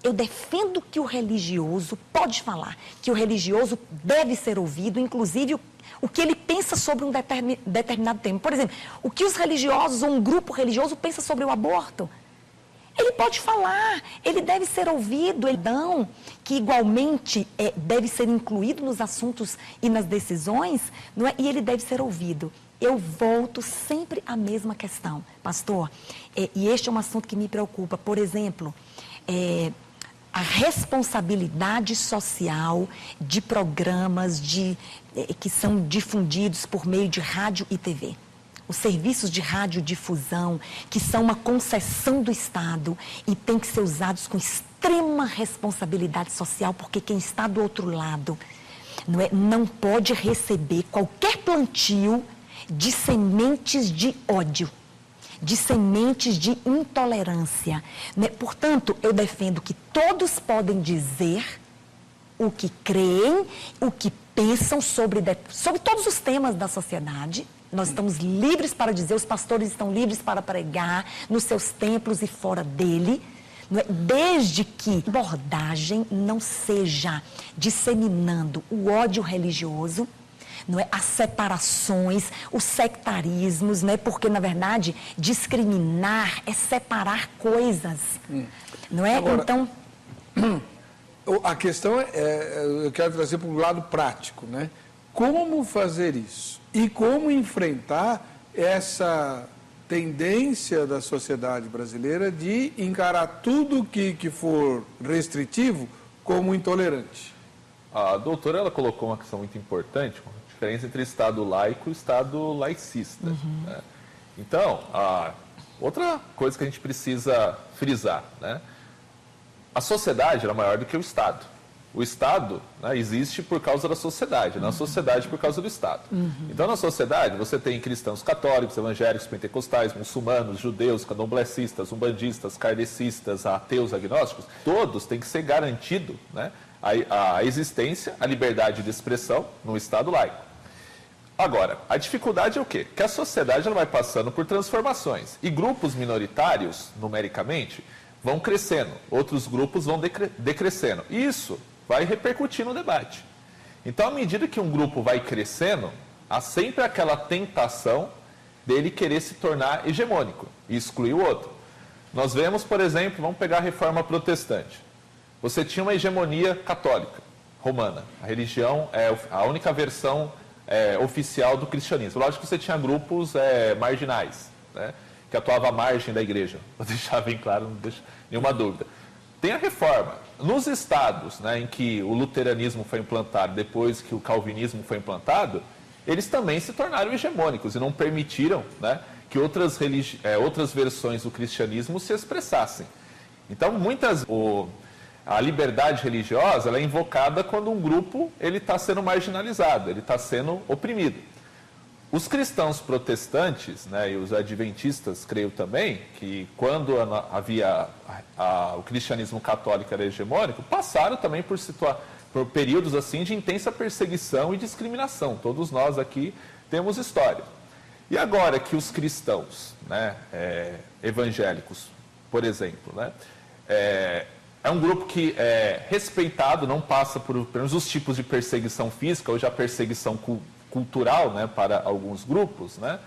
Eu defendo que o religioso pode falar, que o religioso deve ser ouvido, inclusive o que ele pensa sobre um determinado tema. Por exemplo, o que os religiosos ou um grupo religioso pensa sobre o aborto. Ele pode falar, ele deve ser ouvido, que igualmente deve ser incluído nos assuntos e nas decisões, não é? E ele deve ser ouvido. Eu volto sempre à mesma questão, pastor, e este é um assunto que me preocupa. Por exemplo, a responsabilidade social de programas que são difundidos por meio de rádio e TV. Os serviços de radiodifusão, que são uma concessão do Estado e têm que ser usados com extrema responsabilidade social, porque quem está do outro lado não pode receber qualquer plantio de sementes de ódio, de sementes de intolerância. Portanto, eu defendo que todos podem dizer o que creem, o que pensam sobre todos os temas da sociedade. Nós estamos livres para dizer, os pastores estão livres para pregar nos seus templos e fora dele, desde que a abordagem não seja disseminando o ódio religioso, as separações, os sectarismos, porque, na verdade, discriminar é separar coisas. Não é? Agora, então, a questão eu quero trazer para um lado prático, né? Como fazer isso? E como enfrentar essa tendência da sociedade brasileira de encarar tudo que for restritivo como intolerante? A doutora ela colocou uma questão muito importante, a diferença entre Estado laico e Estado laicista. Né? Então, outra coisa que a gente precisa frisar, né? A sociedade era maior do que o Estado. O Estado, né, existe por causa da sociedade, na sociedade por causa do Estado. Então, na sociedade, você tem cristãos católicos, evangélicos, pentecostais, muçulmanos, judeus, candomblecistas, umbandistas, kardecistas, ateus, agnósticos. Todos têm que ser garantido, né, a existência, a liberdade de expressão no Estado laico. Agora, a dificuldade é o quê? Que a sociedade ela vai passando por transformações. E grupos minoritários, numericamente, vão crescendo. Outros grupos vão decrescendo. E isso vai repercutir no debate. Então, à medida que um grupo vai crescendo, há sempre aquela tentação dele querer se tornar hegemônico e excluir o outro. Nós vemos, por exemplo, vamos pegar a Reforma Protestante. Você tinha uma hegemonia católica, romana. A religião é a única versão oficial do cristianismo. Lógico que você tinha grupos marginais, né, que atuavam à margem da igreja. Vou deixar bem claro, não deixa nenhuma dúvida. Tem a reforma. Nos estados, né, em que o luteranismo foi implantado, depois que o calvinismo foi implantado, eles também se tornaram hegemônicos e não permitiram, né, que outras versões do cristianismo se expressassem. Então, a liberdade religiosa ela é invocada quando um grupo está sendo marginalizado, ele está sendo oprimido. Os cristãos protestantes, né, e os adventistas, creio também, que quando havia o cristianismo católico era hegemônico, passaram também por períodos assim de intensa perseguição e discriminação. Todos nós aqui temos história. E agora que os cristãos, né, evangélicos, por exemplo, né, é um grupo que é respeitado, não passa por pelo menos os tipos de perseguição física, hoje a perseguição cultural, né, para alguns grupos, né,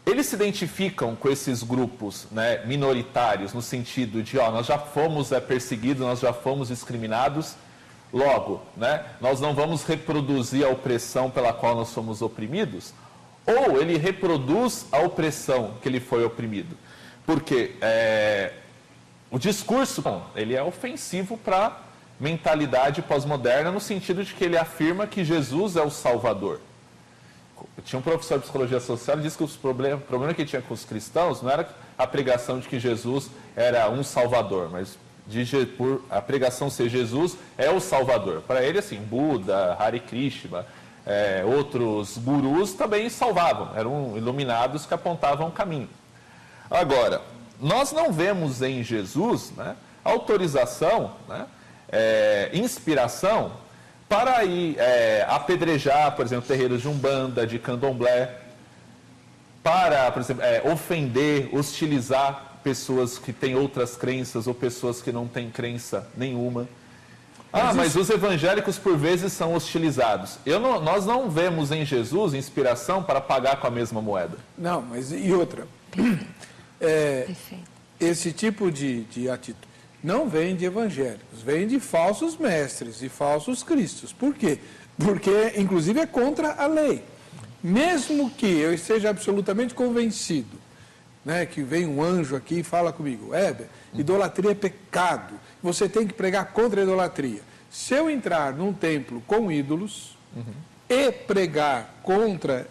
eles se identificam com esses grupos, né, minoritários, no sentido de, nós já fomos perseguidos, nós já fomos discriminados, logo, né, nós não vamos reproduzir a opressão pela qual nós somos oprimidos, ou ele reproduz a opressão que ele foi oprimido. Porque o discurso, ele é ofensivo para a mentalidade pós-moderna, no sentido de que ele afirma que Jesus é o Salvador. Eu tinha um professor de psicologia social que disse que o problema que tinha com os cristãos não era a pregação de que Jesus era um Salvador, mas por a pregação ser Jesus é o Salvador. Para ele, assim, Buda, Hare Krishna, outros gurus também salvavam, eram iluminados que apontavam o caminho. Agora, nós não vemos em Jesus, né, autorização, né, inspiração para ir apedrejar, por exemplo, terreiros de Umbanda, de Candomblé, para, por exemplo, ofender, hostilizar pessoas que têm outras crenças ou pessoas que não têm crença nenhuma. Mas os evangélicos, por vezes, são hostilizados. Nós não vemos em Jesus inspiração para pagar com a mesma moeda. Não, mas e outra? Esse tipo de atitude não vem de evangélicos, vem de falsos mestres e falsos cristos. Por quê? Porque, inclusive, é contra a lei. Mesmo que eu esteja absolutamente convencido, né, que vem um anjo aqui e fala comigo, idolatria é pecado, você tem que pregar contra a idolatria. Se eu entrar num templo com ídolos e pregar contra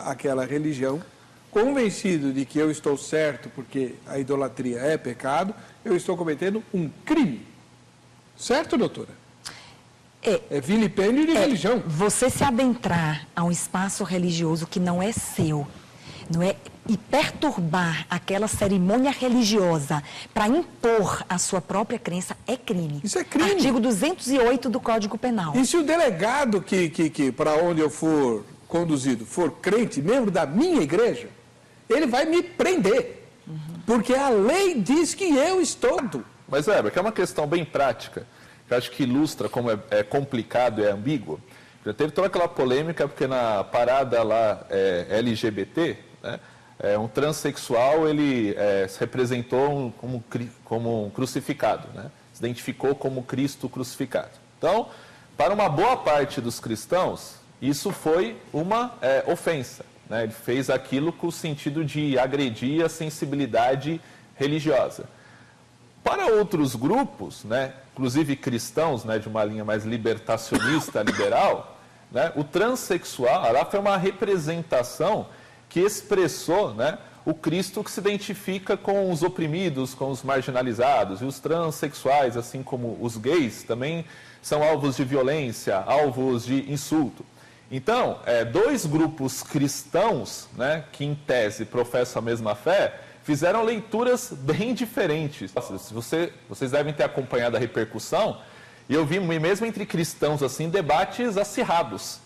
aquela religião, convencido de que eu estou certo porque a idolatria é pecado, eu estou cometendo um crime. Certo, doutora? É vilipêndio de religião. Você se adentrar a um espaço religioso que não é seu, não é, e perturbar aquela cerimônia religiosa para impor a sua própria crença é crime. Isso é crime. Artigo 208 do Código Penal. E se o delegado que para onde eu for conduzido for crente, membro da minha igreja, ele vai me prender. Porque a lei diz que eu estou... Mas, que é uma questão bem prática, que eu acho que ilustra como é complicado e é ambíguo. Já teve toda aquela polêmica, porque na parada lá LGBT, né, um transexual, ele se representou como um crucificado, né, se identificou como Cristo crucificado. Então, para uma boa parte dos cristãos, isso foi uma ofensa. Né, ele fez aquilo com o sentido de agredir a sensibilidade religiosa. Para outros grupos, né, inclusive cristãos, né, de uma linha mais libertacionista, liberal, né, o transexual lá foi uma representação que expressou, né, o Cristo que se identifica com os oprimidos, com os marginalizados. E os transexuais, assim como os gays, também são alvos de violência, alvos de insulto. Então, dois grupos cristãos, né, que em tese professam a mesma fé, fizeram leituras bem diferentes. Vocês devem ter acompanhado a repercussão, e eu vi mesmo entre cristãos assim, debates acirrados.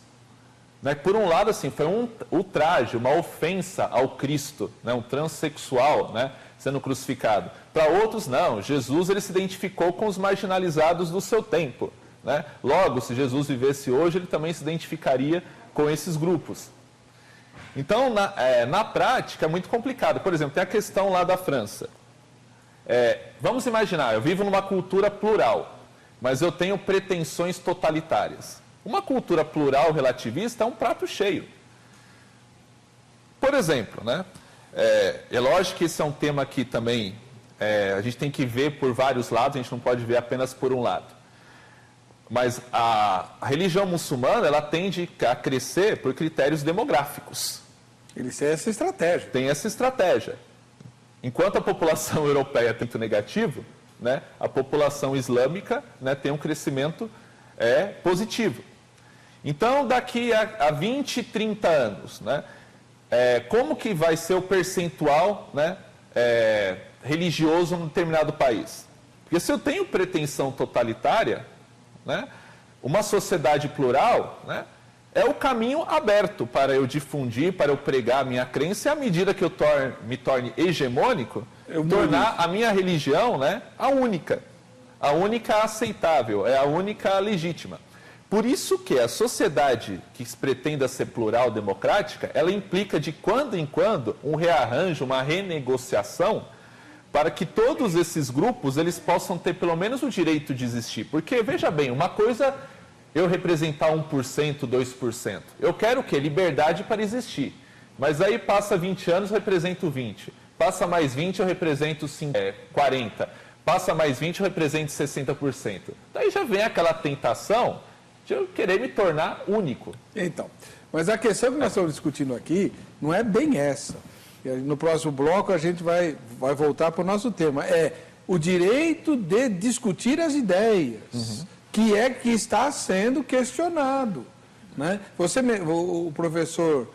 Né? Por um lado, assim, foi um ultraje, uma ofensa ao Cristo, né, um transexual, né, sendo crucificado. Para outros, não, Jesus ele se identificou com os marginalizados do seu tempo. Né? Logo, se Jesus vivesse hoje, ele também se identificaria com esses grupos. Então, na prática, é muito complicado. Por exemplo, tem a questão lá da França. Vamos imaginar, eu vivo numa cultura plural, mas eu tenho pretensões totalitárias. Uma cultura plural relativista é um prato cheio. Por exemplo, né? É lógico que esse é um tema que também a gente tem que ver por vários lados, a gente não pode ver apenas por um lado. Mas a religião muçulmana, ela tende a crescer por critérios demográficos. Eles têm essa estratégia. Tem essa estratégia. Enquanto a população europeia tem muito negativo, né, a população islâmica, né, tem um crescimento positivo. Então, daqui a 20, 30 anos, né, como que vai ser o percentual, né, religioso num determinado país? Porque se eu tenho pretensão totalitária, né, uma sociedade plural, né, é o caminho aberto para eu difundir, para eu pregar a minha crença, e à medida que eu me torne hegemônico, tornar a minha religião, né, a única aceitável, é a única legítima. Por isso que a sociedade que pretenda ser plural, democrática, ela implica de quando em quando um rearranjo, uma renegociação, para que todos esses grupos eles possam ter pelo menos o direito de existir. Porque, veja bem, uma coisa eu representar 1%, 2%. Eu quero o quê? Liberdade para existir. Mas aí passa 20 anos, eu represento 20. Passa mais 20, eu represento 40. Passa mais 20, eu represento 60%. Daí já vem aquela tentação de eu querer me tornar único. Então, mas a questão que nós estamos discutindo aqui não é bem essa. No próximo bloco a gente vai voltar para o nosso tema. É o direito de discutir as ideias, que está sendo questionado. Né? O professor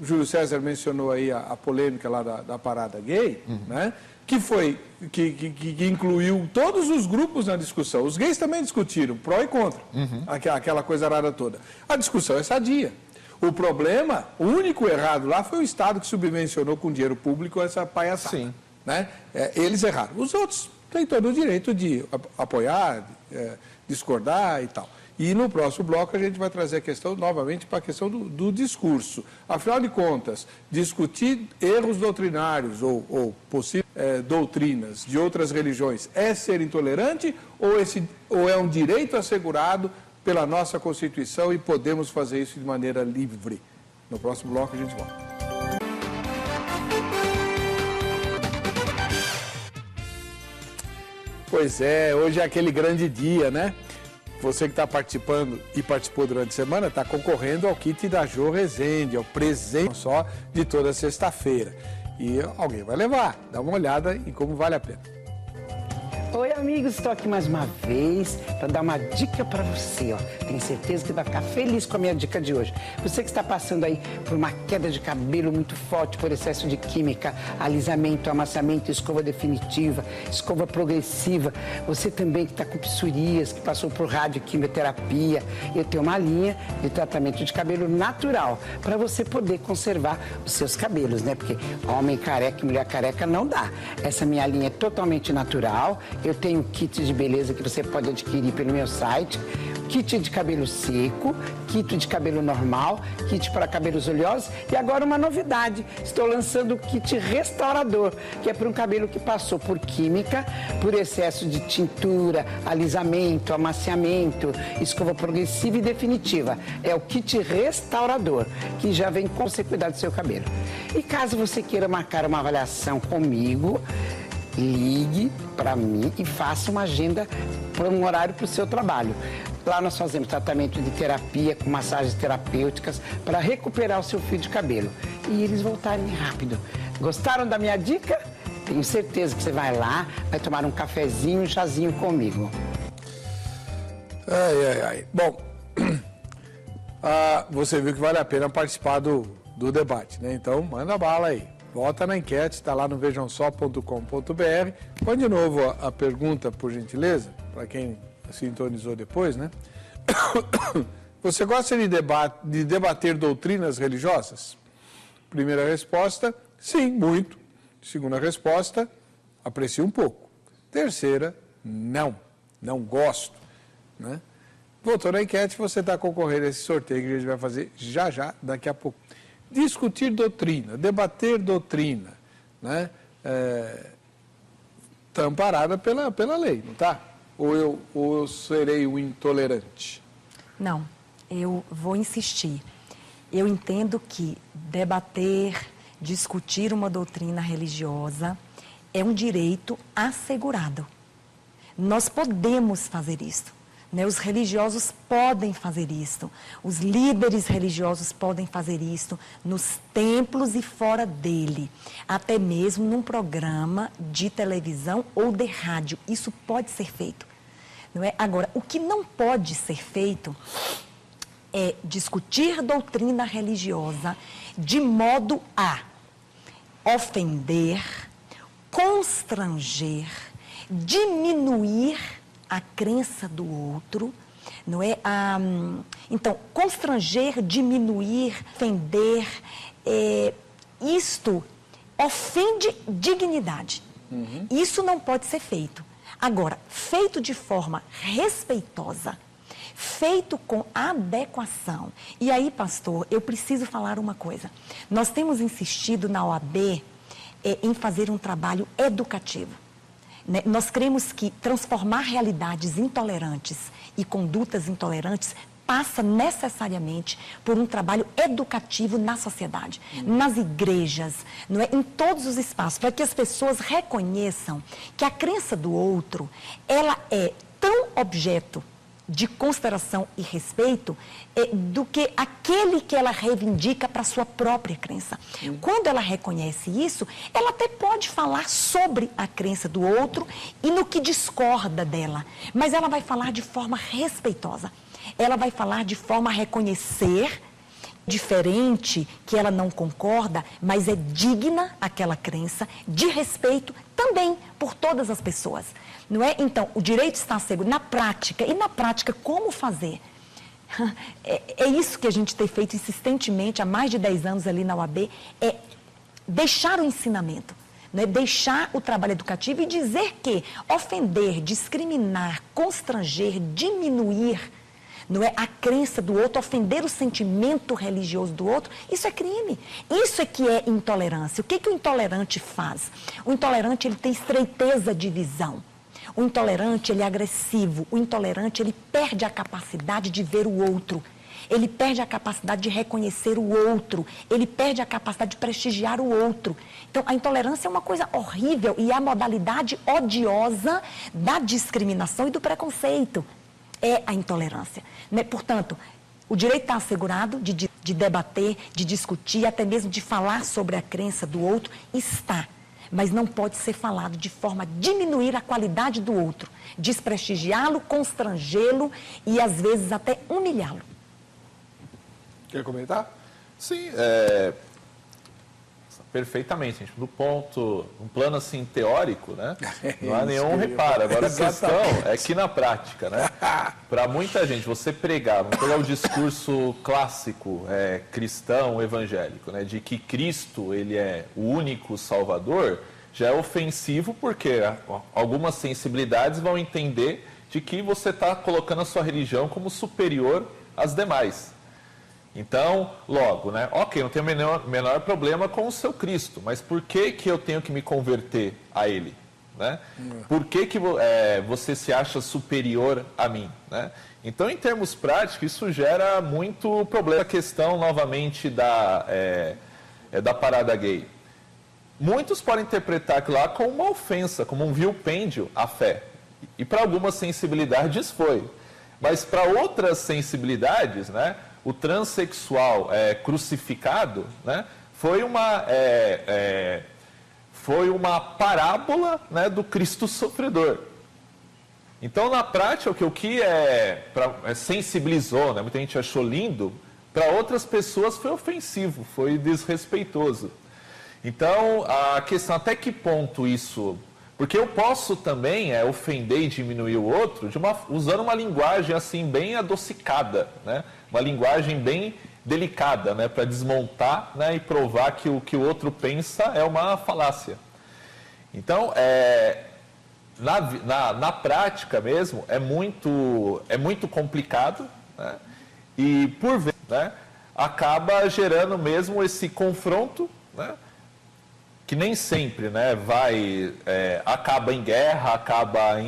Júlio César mencionou aí a polêmica lá da parada gay, né? que incluiu todos os grupos na discussão. Os gays também discutiram, pró e contra, aquela coisa rara toda. A discussão é sadia. O problema, o único errado lá foi o Estado que subvencionou com dinheiro público essa palhaçada. Sim. Né? Eles erraram. Os outros têm todo o direito de apoiar, discordar e tal. E no próximo bloco a gente vai trazer a questão, novamente, para a questão do discurso. Afinal de contas, discutir erros doutrinários ou possíveis doutrinas de outras religiões é ser intolerante ou é um direito assegurado pela nossa Constituição e podemos fazer isso de maneira livre? No próximo bloco a gente volta. Pois é, hoje é aquele grande dia, né? Você que está participando e participou durante a semana está concorrendo ao kit da Jô Rezende, ao presente só de toda sexta-feira. E alguém vai levar, dá uma olhada em como vale a pena. Oi, amigos, estou aqui mais uma vez para dar uma dica para você, ó. Tenho certeza que vai ficar feliz com a minha dica de hoje. Você que está passando aí por uma queda de cabelo muito forte por excesso de química, alisamento, amaciamento, escova definitiva, escova progressiva. Você também que está com psoríase, que passou por radioquimioterapia. Eu tenho uma linha de tratamento de cabelo natural para você poder conservar os seus cabelos, né? Porque homem careca e mulher careca não dá. Essa minha linha é totalmente natural. Eu tenho kit de beleza que você pode adquirir pelo meu site, kit de cabelo seco, kit de cabelo normal, kit para cabelos oleosos e agora uma novidade, estou lançando o kit restaurador, que é para um cabelo que passou por química, por excesso de tintura, alisamento, amaciamento, escova progressiva e definitiva. É o kit restaurador, que já vem com você cuidar do seu cabelo. E caso você queira marcar uma avaliação comigo, ligue para mim e faça uma agenda para um horário para o seu trabalho. Lá nós fazemos tratamento de terapia com massagens terapêuticas para recuperar o seu fio de cabelo e eles voltarem rápido. Gostaram da minha dica? Tenho certeza que você vai lá, vai tomar um cafezinho, um chazinho comigo. Ai. Bom, você viu que vale a pena participar do debate, né? Então, manda bala aí. Vota na enquete, está lá no vejamsó.com.br. Põe de novo a pergunta, por gentileza, para quem sintonizou depois, né? Você gosta de debater doutrinas religiosas? Primeira resposta, sim, muito. Segunda resposta, aprecio um pouco. Terceira, não gosto, né? Votou na enquete, você está concorrendo a esse sorteio que a gente vai fazer já, daqui a pouco. Discutir doutrina, debater doutrina, né? Está amparada pela lei, não está? Ou eu serei o intolerante? Não, eu vou insistir. Eu entendo que debater, discutir uma doutrina religiosa é um direito assegurado. Nós podemos fazer isso. Né? Os religiosos podem fazer isso, os líderes religiosos podem fazer isso nos templos e fora dele, até mesmo num programa de televisão ou de rádio. Isso pode ser feito. Não é? Agora, o que não pode ser feito é discutir doutrina religiosa de modo a ofender, constranger, diminuir a crença do outro, não é? Então, constranger, diminuir, ofender, isto ofende dignidade. Isso não pode ser feito. Agora, feito de forma respeitosa, feito com adequação. E aí, pastor, eu preciso falar uma coisa. Nós temos insistido na OAB em fazer um trabalho educativo. Né? Nós cremos que transformar realidades intolerantes e condutas intolerantes passa necessariamente por um trabalho educativo na sociedade, nas igrejas, não é? Em todos os espaços, para que as pessoas reconheçam que a crença do outro, ela é tão objeto de consideração e respeito do que aquele que ela reivindica para a sua própria crença. Quando ela reconhece isso, ela até pode falar sobre a crença do outro e no que discorda dela, mas ela vai falar de forma respeitosa. Ela vai falar de forma a reconhecer diferente, que ela não concorda, mas é digna aquela crença, de respeito também por todas as pessoas. Não é? Então, o direito está assegurado na prática. E na prática, como fazer? É isso que a gente tem feito insistentemente há mais de 10 anos ali na UAB, é deixar o ensinamento, né? Deixar o trabalho educativo e dizer que ofender, discriminar, constranger, diminuir, não é, a crença do outro, ofender o sentimento religioso do outro, isso é crime. Isso é que é intolerância. O que o intolerante faz? O intolerante, ele tem estreiteza de visão. O intolerante, ele é agressivo. O intolerante, ele perde a capacidade de ver o outro. Ele perde a capacidade de reconhecer o outro. Ele perde a capacidade de prestigiar o outro. Então, a intolerância é uma coisa horrível e é a modalidade odiosa da discriminação e do preconceito. É a intolerância. Né? Portanto, o direito está assegurado de debater, de discutir, até mesmo de falar sobre a crença do outro, está. Mas não pode ser falado de forma a diminuir a qualidade do outro, desprestigiá-lo, constrangê-lo e, às vezes, até humilhá-lo. Quer comentar? Sim, perfeitamente, gente. Do ponto, um plano assim teórico, né? Não há nenhum reparo. Agora a questão é que na prática, né? Para muita gente, você pregar, vamos pegar o discurso clássico cristão, evangélico, né? De que Cristo, ele é o único Salvador, já é ofensivo porque algumas sensibilidades vão entender de que você está colocando a sua religião como superior às demais. Então, logo, né? Ok, não tenho o menor problema com o seu Cristo, mas por que eu tenho que me converter a Ele? Né? Por que você se acha superior a mim? Né? Então, em termos práticos, isso gera muito problema. A questão, novamente, da parada gay. Muitos podem interpretar aquilo lá como uma ofensa, como um vilpêndio à fé. E para algumas sensibilidades foi. Mas para outras sensibilidades, né? O transexual crucificado, né, foi uma parábola, né, do Cristo sofredor. Então, na prática, o que sensibilizou, né, muita gente achou lindo, para outras pessoas foi ofensivo, foi desrespeitoso. Então, a questão, até que ponto isso... Porque eu posso também ofender e diminuir o outro usando uma linguagem assim bem adocicada, né? Uma linguagem bem delicada, né? Para desmontar, né? E provar que o que o outro pensa é uma falácia. Então, na prática mesmo, é muito complicado, né? E por vezes, né? Acaba gerando mesmo esse confronto, né? Que nem sempre, né, acaba em guerra, acaba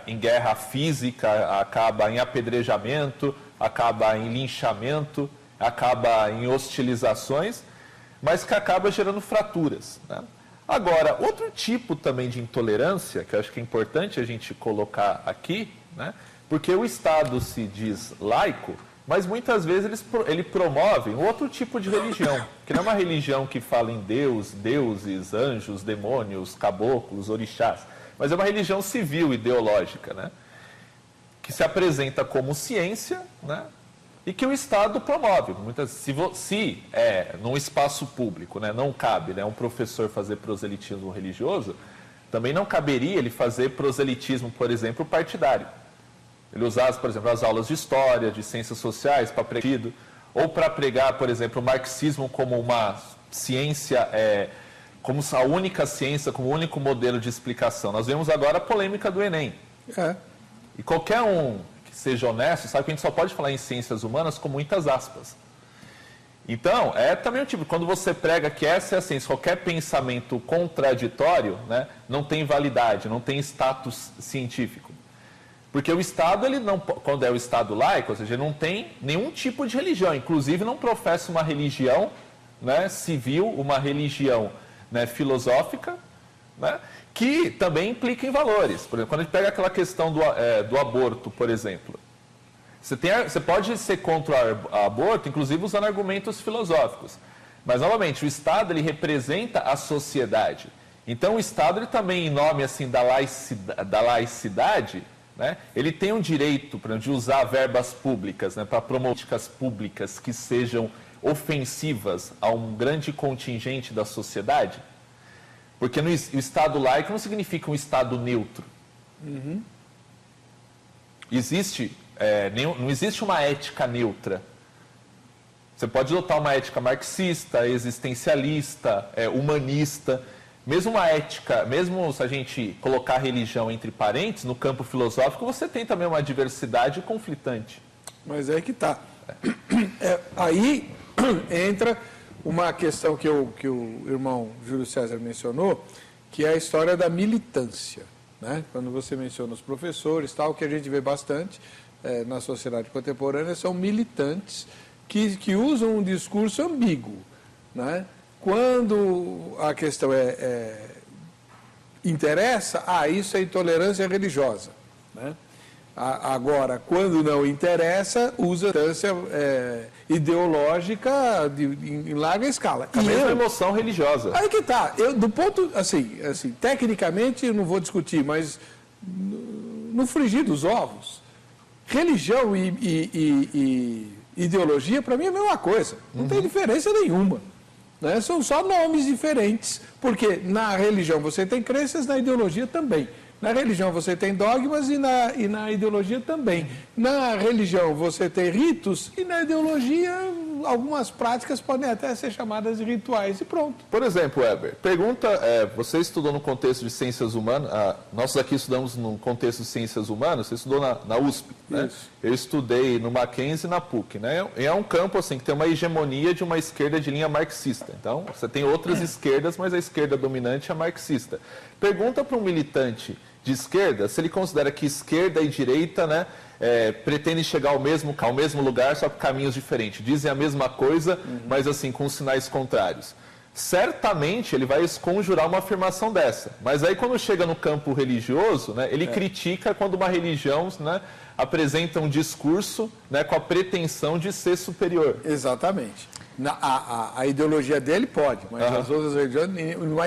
em guerra física, acaba em apedrejamento, acaba em linchamento, acaba em hostilizações, mas que acaba gerando fraturas. Né? Agora, outro tipo também de intolerância, que eu acho que é importante a gente colocar aqui, né, porque o Estado se diz laico, mas muitas vezes ele promove um outro tipo de religião, que não é uma religião que fala em Deus, deuses, anjos, demônios, caboclos, orixás, mas é uma religião civil, ideológica, né? Que se apresenta como ciência, né? e que o Estado promove. Se num espaço público, né, não cabe, né, um professor fazer proselitismo religioso, também não caberia ele fazer proselitismo, por exemplo, partidário. Ele usar, por exemplo, as aulas de história, de ciências sociais para pregar, ou para pregar, por exemplo, o marxismo como uma ciência, como a única ciência, como o único modelo de explicação. Nós vemos agora a polêmica do Enem. E qualquer um que seja honesto sabe que a gente só pode falar em ciências humanas com muitas aspas. Então, também o tipo, quando você prega que essa é a ciência, qualquer pensamento contraditório, né, não tem validade, não tem status científico. Porque o Estado, ele não, quando é o Estado laico, ou seja, ele não tem nenhum tipo de religião, inclusive não professa uma religião, né, civil, uma religião, né, filosófica, né, que também implica em valores. Por exemplo, quando a gente pega aquela questão do aborto, por exemplo, você pode ser contra o aborto, inclusive usando argumentos filosóficos. Mas, novamente, o Estado ele representa a sociedade. Então, o Estado ele também, em nome assim, da laicidade, né, ele tem um direito, por exemplo, de usar verbas públicas, né, para promover políticas públicas que sejam ofensivas a um grande contingente da sociedade. Porque o Estado laico não significa um Estado neutro. Uhum. Não existe uma ética neutra. Você pode adotar uma ética marxista, existencialista, humanista. Mesmo uma ética, mesmo se a gente colocar a religião entre parênteses, no campo filosófico, você tem também uma diversidade conflitante. Mas é que está. Aí entra uma questão que o irmão Júlio César mencionou, que é a história da militância. Né? Quando você menciona os professores, tal, que a gente vê bastante na sociedade contemporânea, são militantes que usam um discurso ambíguo. Né? Quando a questão interessa, isso é intolerância religiosa. Né? Agora, quando não interessa, usa instância ideológica em larga escala. A mesma emoção religiosa. Aí que está. Do ponto, assim, tecnicamente, eu não vou discutir, mas no frigir dos ovos, religião e ideologia, para mim, é a mesma coisa. Não tem diferença nenhuma. Né? São só nomes diferentes, porque na religião você tem crenças, na ideologia também. Na religião você tem dogmas e na ideologia também. Na religião você tem ritos e na ideologia algumas práticas podem até ser chamadas de rituais e pronto. Por exemplo, Weber, pergunta, você estudou no contexto de ciências humanas, nós aqui estudamos no contexto de ciências humanas, você estudou na USP, né? Eu estudei no Mackenzie e na PUC, né? E é um campo assim, que tem uma hegemonia de uma esquerda de linha marxista. Então, você tem outras esquerdas, mas a esquerda dominante é marxista. Pergunta para um militante de esquerda se ele considera que esquerda e direita, né, pretendem chegar ao mesmo lugar, só por caminhos diferentes. Dizem a mesma coisa, mas assim, com sinais contrários. Certamente ele vai esconjurar uma afirmação dessa. Mas aí quando chega no campo religioso, né, ele critica quando uma religião, né, apresenta um discurso, né, com a pretensão de ser superior. Exatamente. A ideologia dele pode, mas as outras religiões,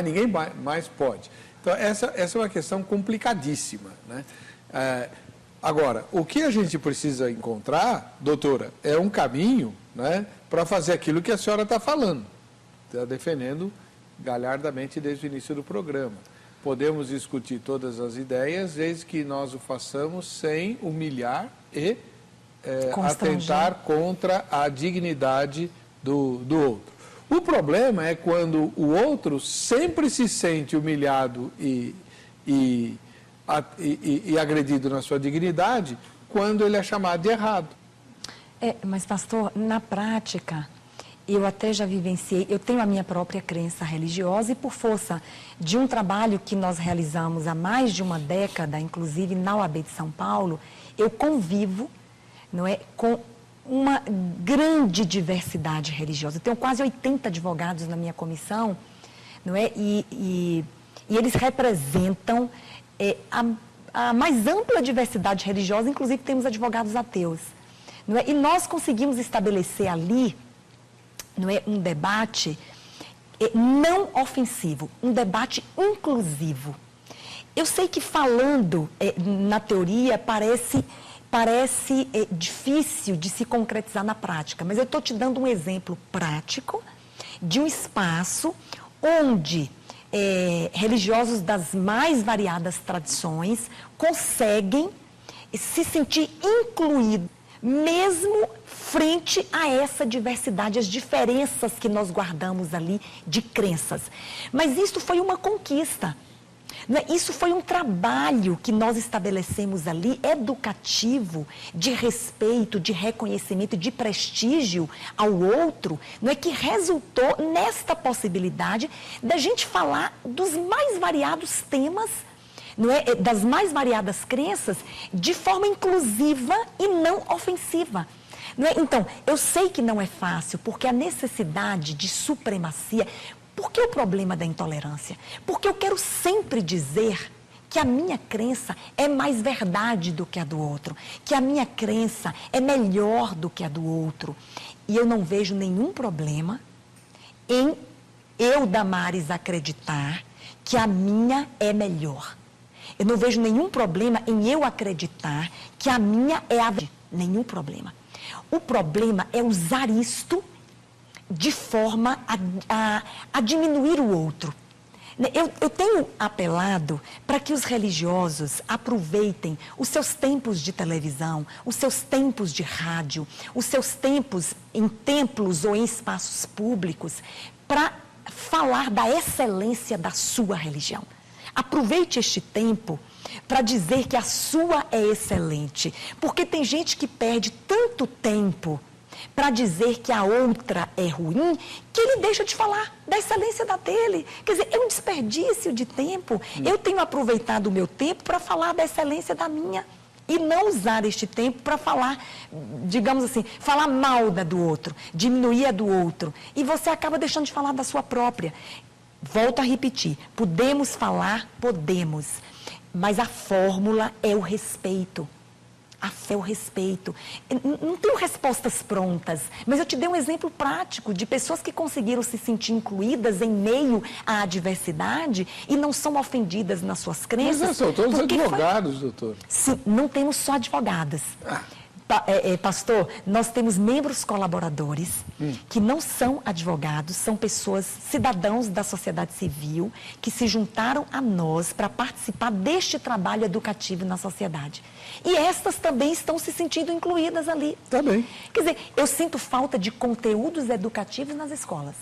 ninguém mais pode. Então, essa é uma questão complicadíssima. Né? Agora, o que a gente precisa encontrar, doutora, é um caminho, né, para fazer aquilo que a senhora está falando. Está defendendo galhardamente desde o início do programa. Podemos discutir todas as ideias, desde que nós o façamos sem humilhar e atentar contra a dignidade do outro. O problema é quando o outro sempre se sente humilhado e agredido na sua dignidade, quando ele é chamado de errado. Mas, pastor, na prática, eu até já vivenciei, eu tenho a minha própria crença religiosa e por força de um trabalho que nós realizamos há mais de uma década, inclusive na UAB de São Paulo, eu convivo, não é, com uma grande diversidade religiosa. Eu tenho quase 80 advogados na minha comissão, não é? E eles representam a mais ampla diversidade religiosa, inclusive temos advogados ateus. Não é? E nós conseguimos estabelecer ali, não é, um debate não ofensivo, um debate inclusivo. Eu sei que falando na teoria parece parece difícil de se concretizar na prática, mas eu estou te dando um exemplo prático de um espaço onde religiosos das mais variadas tradições conseguem se sentir incluídos, mesmo frente a essa diversidade, as diferenças que nós guardamos ali de crenças. Mas isso foi uma conquista. Isso foi um trabalho que nós estabelecemos ali, educativo, de respeito, de reconhecimento, de prestígio ao outro, que resultou nesta possibilidade da gente falar dos mais variados temas, das mais variadas crenças, de forma inclusiva e não ofensiva. Então, eu sei que não é fácil, porque a necessidade de supremacia... Por que o problema da intolerância? Porque eu quero sempre dizer que a minha crença é mais verdade do que a do outro, que a minha crença é melhor do que a do outro. E eu não vejo nenhum problema em eu, Damares, acreditar que a minha é melhor. Eu não vejo nenhum problema em eu acreditar que a minha é a verdade. Nenhum problema. O problema é usar isto de forma a diminuir o outro. Eu tenho apelado para que os religiosos aproveitem os seus tempos de televisão, os seus tempos de rádio, os seus tempos em templos ou em espaços públicos para falar da excelência da sua religião. Aproveite este tempo para dizer que a sua é excelente, porque tem gente que perde tanto tempo para dizer que a outra é ruim, que ele deixa de falar da excelência da dele. Quer dizer, é um desperdício de tempo. Eu tenho aproveitado o meu tempo para falar da excelência da minha e não usar este tempo para falar, digamos assim, falar mal da do outro, diminuir a do outro. E você acaba deixando de falar da sua própria. Volto a repetir, podemos falar, podemos, mas a fórmula é o respeito. A fé é o respeito. Não tenho respostas prontas, mas eu te dei um exemplo prático de pessoas que conseguiram se sentir incluídas em meio à adversidade e não são ofendidas nas suas crenças. Mas são todos advogados, doutor. Sim, não temos só advogadas. Pastor, nós temos membros colaboradores que não são advogados, são pessoas, cidadãos da sociedade civil, que se juntaram a nós para participar deste trabalho educativo na sociedade. E estas também estão se sentindo incluídas ali. Também. Quer dizer, eu sinto falta de conteúdos educativos nas escolas.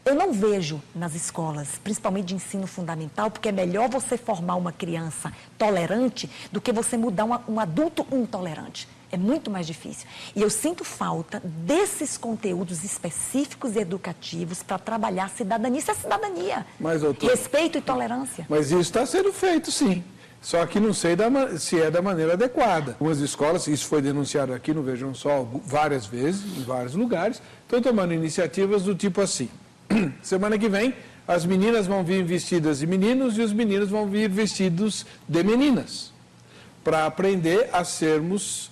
Eu não vejo nas escolas, principalmente de ensino fundamental, porque é melhor você formar uma criança tolerante do que você mudar um adulto intolerante. É muito mais difícil. E eu sinto falta desses conteúdos específicos e educativos para trabalhar a cidadania. Isso é cidadania. Mas, doutor, respeito e tolerância. Mas isso está sendo feito, sim. Só que não sei se é da maneira adequada. Algumas escolas, isso foi denunciado aqui no Vejam Só várias vezes, em vários lugares, estão tomando iniciativas do tipo assim. Semana que vem, as meninas vão vir vestidas de meninos e os meninos vão vir vestidos de meninas. Para aprender a sermos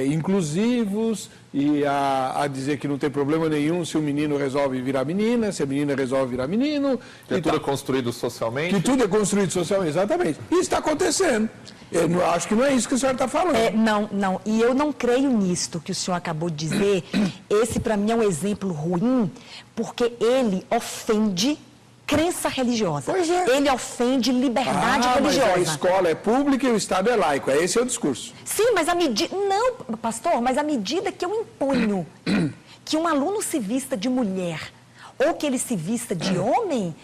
inclusivos e a dizer que não tem problema nenhum se o menino resolve virar menina, se a menina resolve virar menino. Que tudo é construído socialmente. Que tudo é construído socialmente, exatamente. Isso está acontecendo. Eu acho que não é isso que o senhor está falando. Não. E eu não creio nisto que o senhor acabou de dizer. Esse, para mim, é um exemplo ruim, porque ele ofende crença religiosa. Pois é. Ele ofende liberdade religiosa. Mas a escola é pública e o Estado é laico. Esse é o discurso. Sim, mas a medida... Não, pastor, mas a medida que eu imponho que um aluno se vista de mulher ou que ele se vista de homem,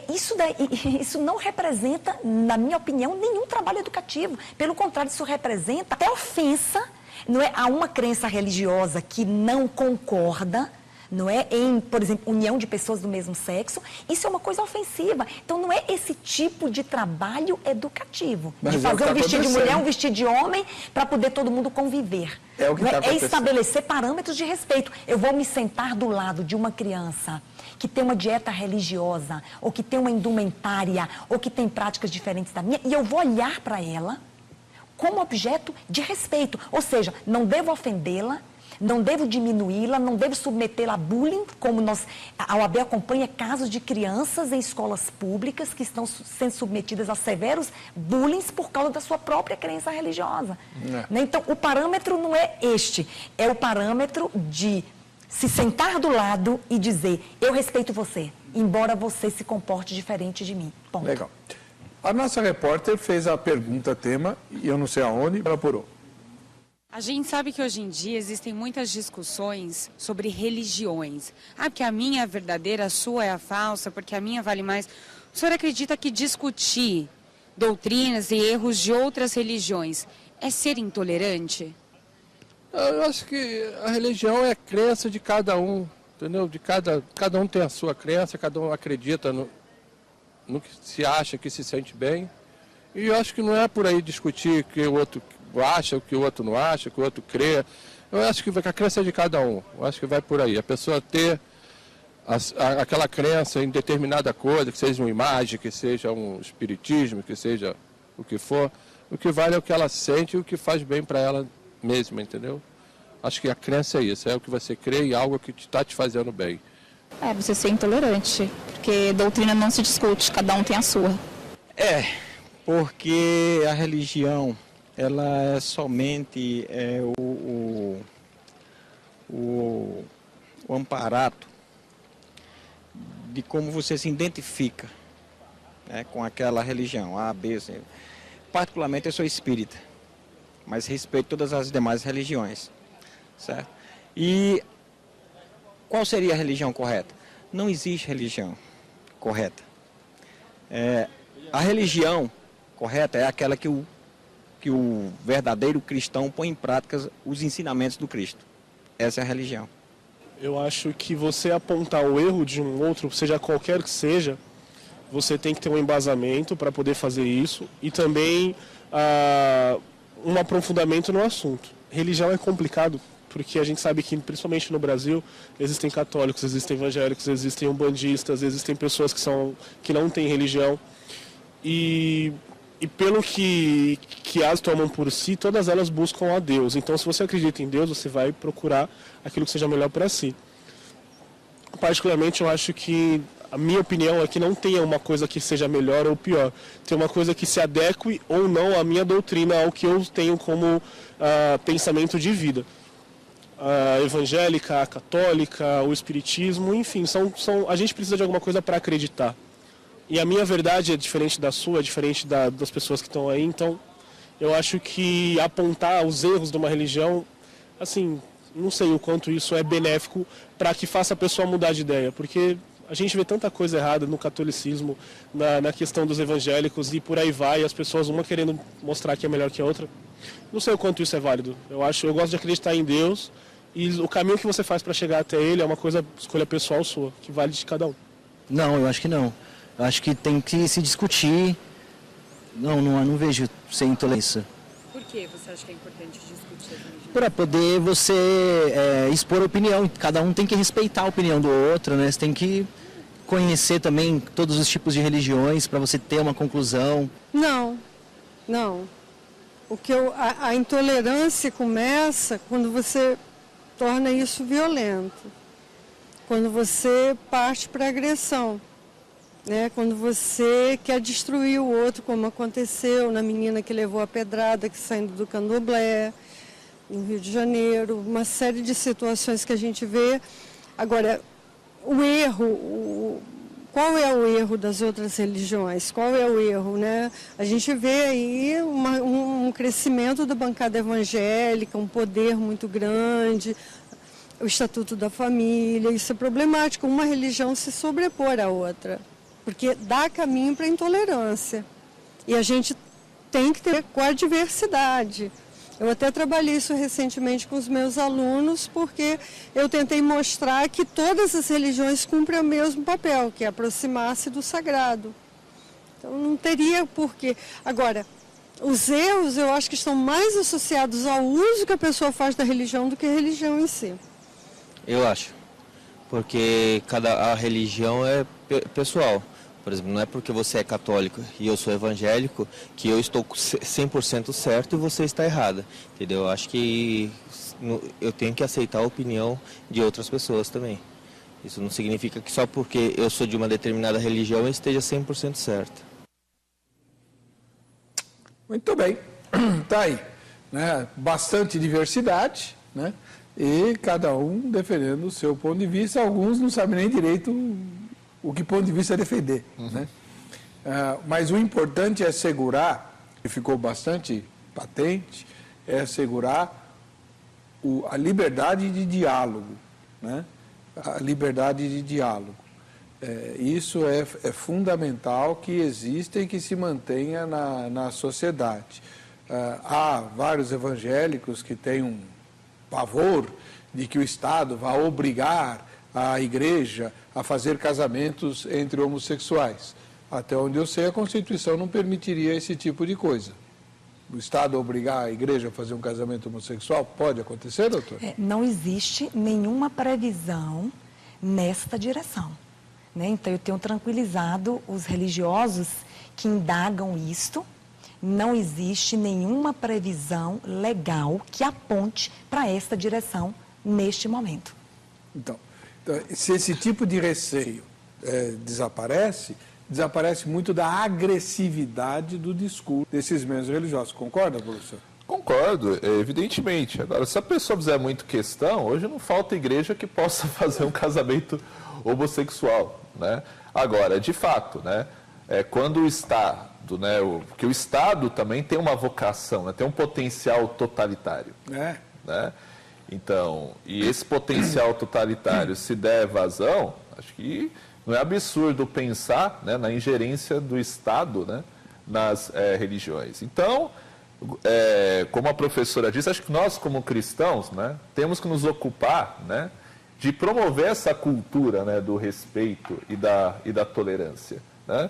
isso não representa, na minha opinião, nenhum trabalho educativo. Pelo contrário, isso representa até ofensa, não é, a uma crença religiosa que não concorda, não é, em, por exemplo, união de pessoas do mesmo sexo. Isso é uma coisa ofensiva. Então, não é esse tipo de trabalho educativo. Mas de fazer um vestido de mulher, um vestido de homem, para poder todo mundo conviver. É o que está acontecendo. É estabelecer parâmetros de respeito. Eu vou me sentar do lado de uma criança que tem uma dieta religiosa, ou que tem uma indumentária, ou que tem práticas diferentes da minha, e eu vou olhar para ela como objeto de respeito. Ou seja, não devo ofendê-la, Não devo diminuí-la, não devo submetê-la a bullying, como a OAB acompanha casos de crianças em escolas públicas que estão sendo submetidas a severos bullying por causa da sua própria crença religiosa. Né? Então, o parâmetro não é este, é o parâmetro de se sentar do lado e dizer, eu respeito você, embora você se comporte diferente de mim. Ponto. Legal. A nossa repórter fez a pergunta tema, e eu não sei aonde, ela apurou. A gente sabe que hoje em dia existem muitas discussões sobre religiões. Porque a minha é a verdadeira, a sua é a falsa, porque a minha vale mais. O senhor acredita que discutir doutrinas e erros de outras religiões é ser intolerante? Eu acho que a religião é a crença de cada um, entendeu? Cada um tem a sua crença, cada um acredita no que se acha, que se sente bem. E eu acho que não é por aí discutir que o outro acha, o que o outro não acha, o que o outro crê. Eu acho que a crença é de cada um. Eu acho que vai por aí. A pessoa ter aquela crença em determinada coisa, que seja uma imagem, que seja um espiritismo, que seja o que for. O que vale é o que ela sente e o que faz bem para ela mesma, entendeu? Acho que a crença é isso, é o que você crê em algo que está te fazendo bem. Você ser intolerante, porque doutrina não se discute, cada um tem a sua. Porque a religião, ela é somente o amparato de como você se identifica, né, com aquela religião, A, B, C. Particularmente eu sou espírita, mas respeito todas as demais religiões, certo? E qual seria a religião correta? Não existe religião correta. A religião correta é aquela que o verdadeiro cristão põe em prática os ensinamentos do Cristo. Essa é a religião. Eu acho que você apontar o erro de um outro, seja qualquer que seja, você tem que ter um embasamento para poder fazer isso e também um aprofundamento no assunto. Religião é complicado, porque a gente sabe que, principalmente no Brasil, existem católicos, existem evangélicos, existem umbandistas, existem pessoas que não têm religião. E pelo que as tomam por si, todas elas buscam a Deus. Então, se você acredita em Deus, você vai procurar aquilo que seja melhor para si. Particularmente, eu acho que a minha opinião é que não tenha uma coisa que seja melhor ou pior. Tem uma coisa que se adeque ou não à minha doutrina, ao que eu tenho como pensamento de vida. A evangélica, a católica, o espiritismo, enfim, a gente precisa de alguma coisa para acreditar. E a minha verdade é diferente da sua, é diferente das pessoas que estão aí. Então, eu acho que apontar os erros de uma religião, assim, não sei o quanto isso é benéfico para que faça a pessoa mudar de ideia. Porque a gente vê tanta coisa errada no catolicismo, na questão dos evangélicos e por aí vai, as pessoas uma querendo mostrar que é melhor que a outra. Não sei o quanto isso é válido. Eu gosto de acreditar em Deus e o caminho que você faz para chegar até Ele é uma escolha pessoal sua, que vale de cada um. Não, eu acho que não. Eu acho que tem que se discutir. Não vejo ser intolerância. Por que você acha que é importante discutir a religião? Para poder você expor a opinião. Cada um tem que respeitar a opinião do outro, né? Você tem que conhecer também todos os tipos de religiões para você ter uma conclusão. Não. A intolerância começa quando você torna isso violento. Quando você parte para agressão. Né, quando você quer destruir o outro, como aconteceu na menina que levou a pedrada, que saindo do Candomblé, no Rio de Janeiro, uma série de situações que a gente vê. Agora, o erro, qual é o erro das outras religiões? Qual é o erro, né? A gente vê aí um crescimento da bancada evangélica, um poder muito grande, o Estatuto da Família, isso é problemático, uma religião se sobrepor à outra. Porque dá caminho para a intolerância. E a gente tem que ter com a diversidade. Eu até trabalhei isso recentemente com os meus alunos, porque eu tentei mostrar que todas as religiões cumprem o mesmo papel, que é aproximar-se do sagrado. Então não teria porquê. Agora, os erros eu acho que estão mais associados ao uso que a pessoa faz da religião do que a religião em si. Eu acho. Porque a religião é pessoal. Por exemplo, não é porque você é católico e eu sou evangélico que eu estou 100% certo e você está errada, entendeu? Eu acho que eu tenho que aceitar a opinião de outras pessoas também. Isso não significa que só porque eu sou de uma determinada religião eu esteja 100% certo. Muito bem, tá aí, né? Bastante diversidade, né? E cada um defendendo o seu ponto de vista. Alguns não sabem nem direito o que ponto de vista defender, né? Mas o importante é assegurar, e ficou bastante patente, é assegurar a liberdade de diálogo, né? A liberdade de diálogo. Isso é fundamental que exista e que se mantenha na sociedade. Há vários evangélicos que têm um pavor de que o Estado vá obrigar a igreja a fazer casamentos entre homossexuais. Até onde eu sei, a Constituição não permitiria esse tipo de coisa. O Estado obrigar a igreja a fazer um casamento homossexual, pode acontecer, doutor? Não existe nenhuma previsão nesta direção, né? Então, eu tenho tranquilizado os religiosos que indagam isto. Não existe nenhuma previsão legal que aponte para esta direção neste momento. Então, se esse tipo de receio desaparece muito da agressividade do discurso desses mesmos religiosos. Concorda, professor? Concordo, evidentemente. Agora, se a pessoa fizer muito questão, hoje não falta igreja que possa fazer um casamento homossexual, né? Agora, de fato, né, quando o Estado, né, porque o Estado também tem uma vocação, né, tem um potencial totalitário. Né? Então, e esse potencial totalitário, se der vazão, acho que não é absurdo pensar, né, na ingerência do Estado, né, nas religiões. Então, como a professora disse, acho que nós, como cristãos, né, temos que nos ocupar, né, de promover essa cultura, né, do respeito e da tolerância. Né?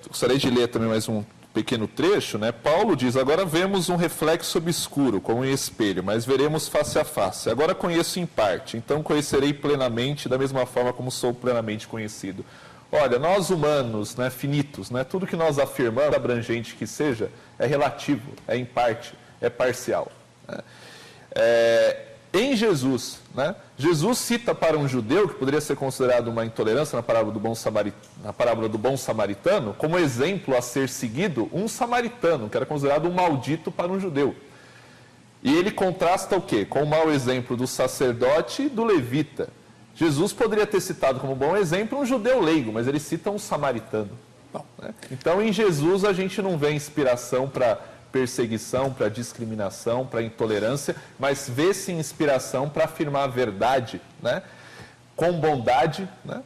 Gostaria de ler também mais um pequeno trecho, né? Paulo diz: agora vemos um reflexo obscuro, como em espelho, mas veremos face a face. Agora conheço em parte, então conhecerei plenamente, da mesma forma como sou plenamente conhecido. Olha, nós humanos, né, finitos, né, tudo que nós afirmamos, abrangente que seja, é relativo, é em parte, é parcial. Né? Em Jesus, né, Jesus cita para um judeu, que poderia ser considerado uma intolerância na parábola do bom samaritano, como exemplo a ser seguido, um samaritano, que era considerado um maldito para um judeu. E ele contrasta o quê? Com o mau exemplo do sacerdote e do levita. Jesus poderia ter citado como bom exemplo um judeu leigo, mas ele cita um samaritano. Né? Então, em Jesus, a gente não vê inspiração para perseguição, para discriminação, para intolerância, mas vê-se inspiração para afirmar a verdade, né, com bondade, né,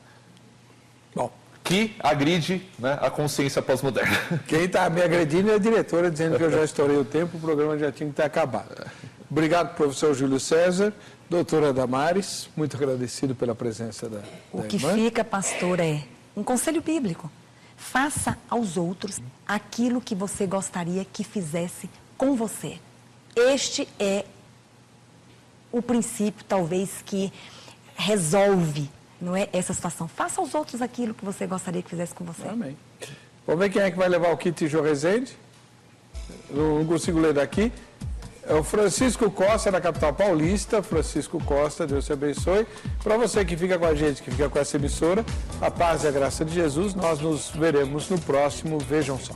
que agride, né, a consciência pós-moderna. Quem está me agredindo é a diretora, dizendo que eu já estourei o tempo, o programa já tinha que ter acabado. Obrigado, professor Júlio César. Doutora Damares, muito agradecido pela presença da O que irmã. fica, pastor, é um conselho bíblico. Faça aos outros aquilo que você gostaria que fizesse com você. Este é o princípio, talvez, que resolve, não é, essa situação. Faça aos outros aquilo que você gostaria que fizesse com você. Amém. Vamos ver quem é que vai levar o kit Jô Rezende. Não consigo ler daqui. É o Francisco Costa, da capital paulista. Francisco Costa, Deus te abençoe. Para você que fica com a gente, que fica com essa emissora, a paz e a graça de Jesus. Nós nos veremos no próximo Vejam Só.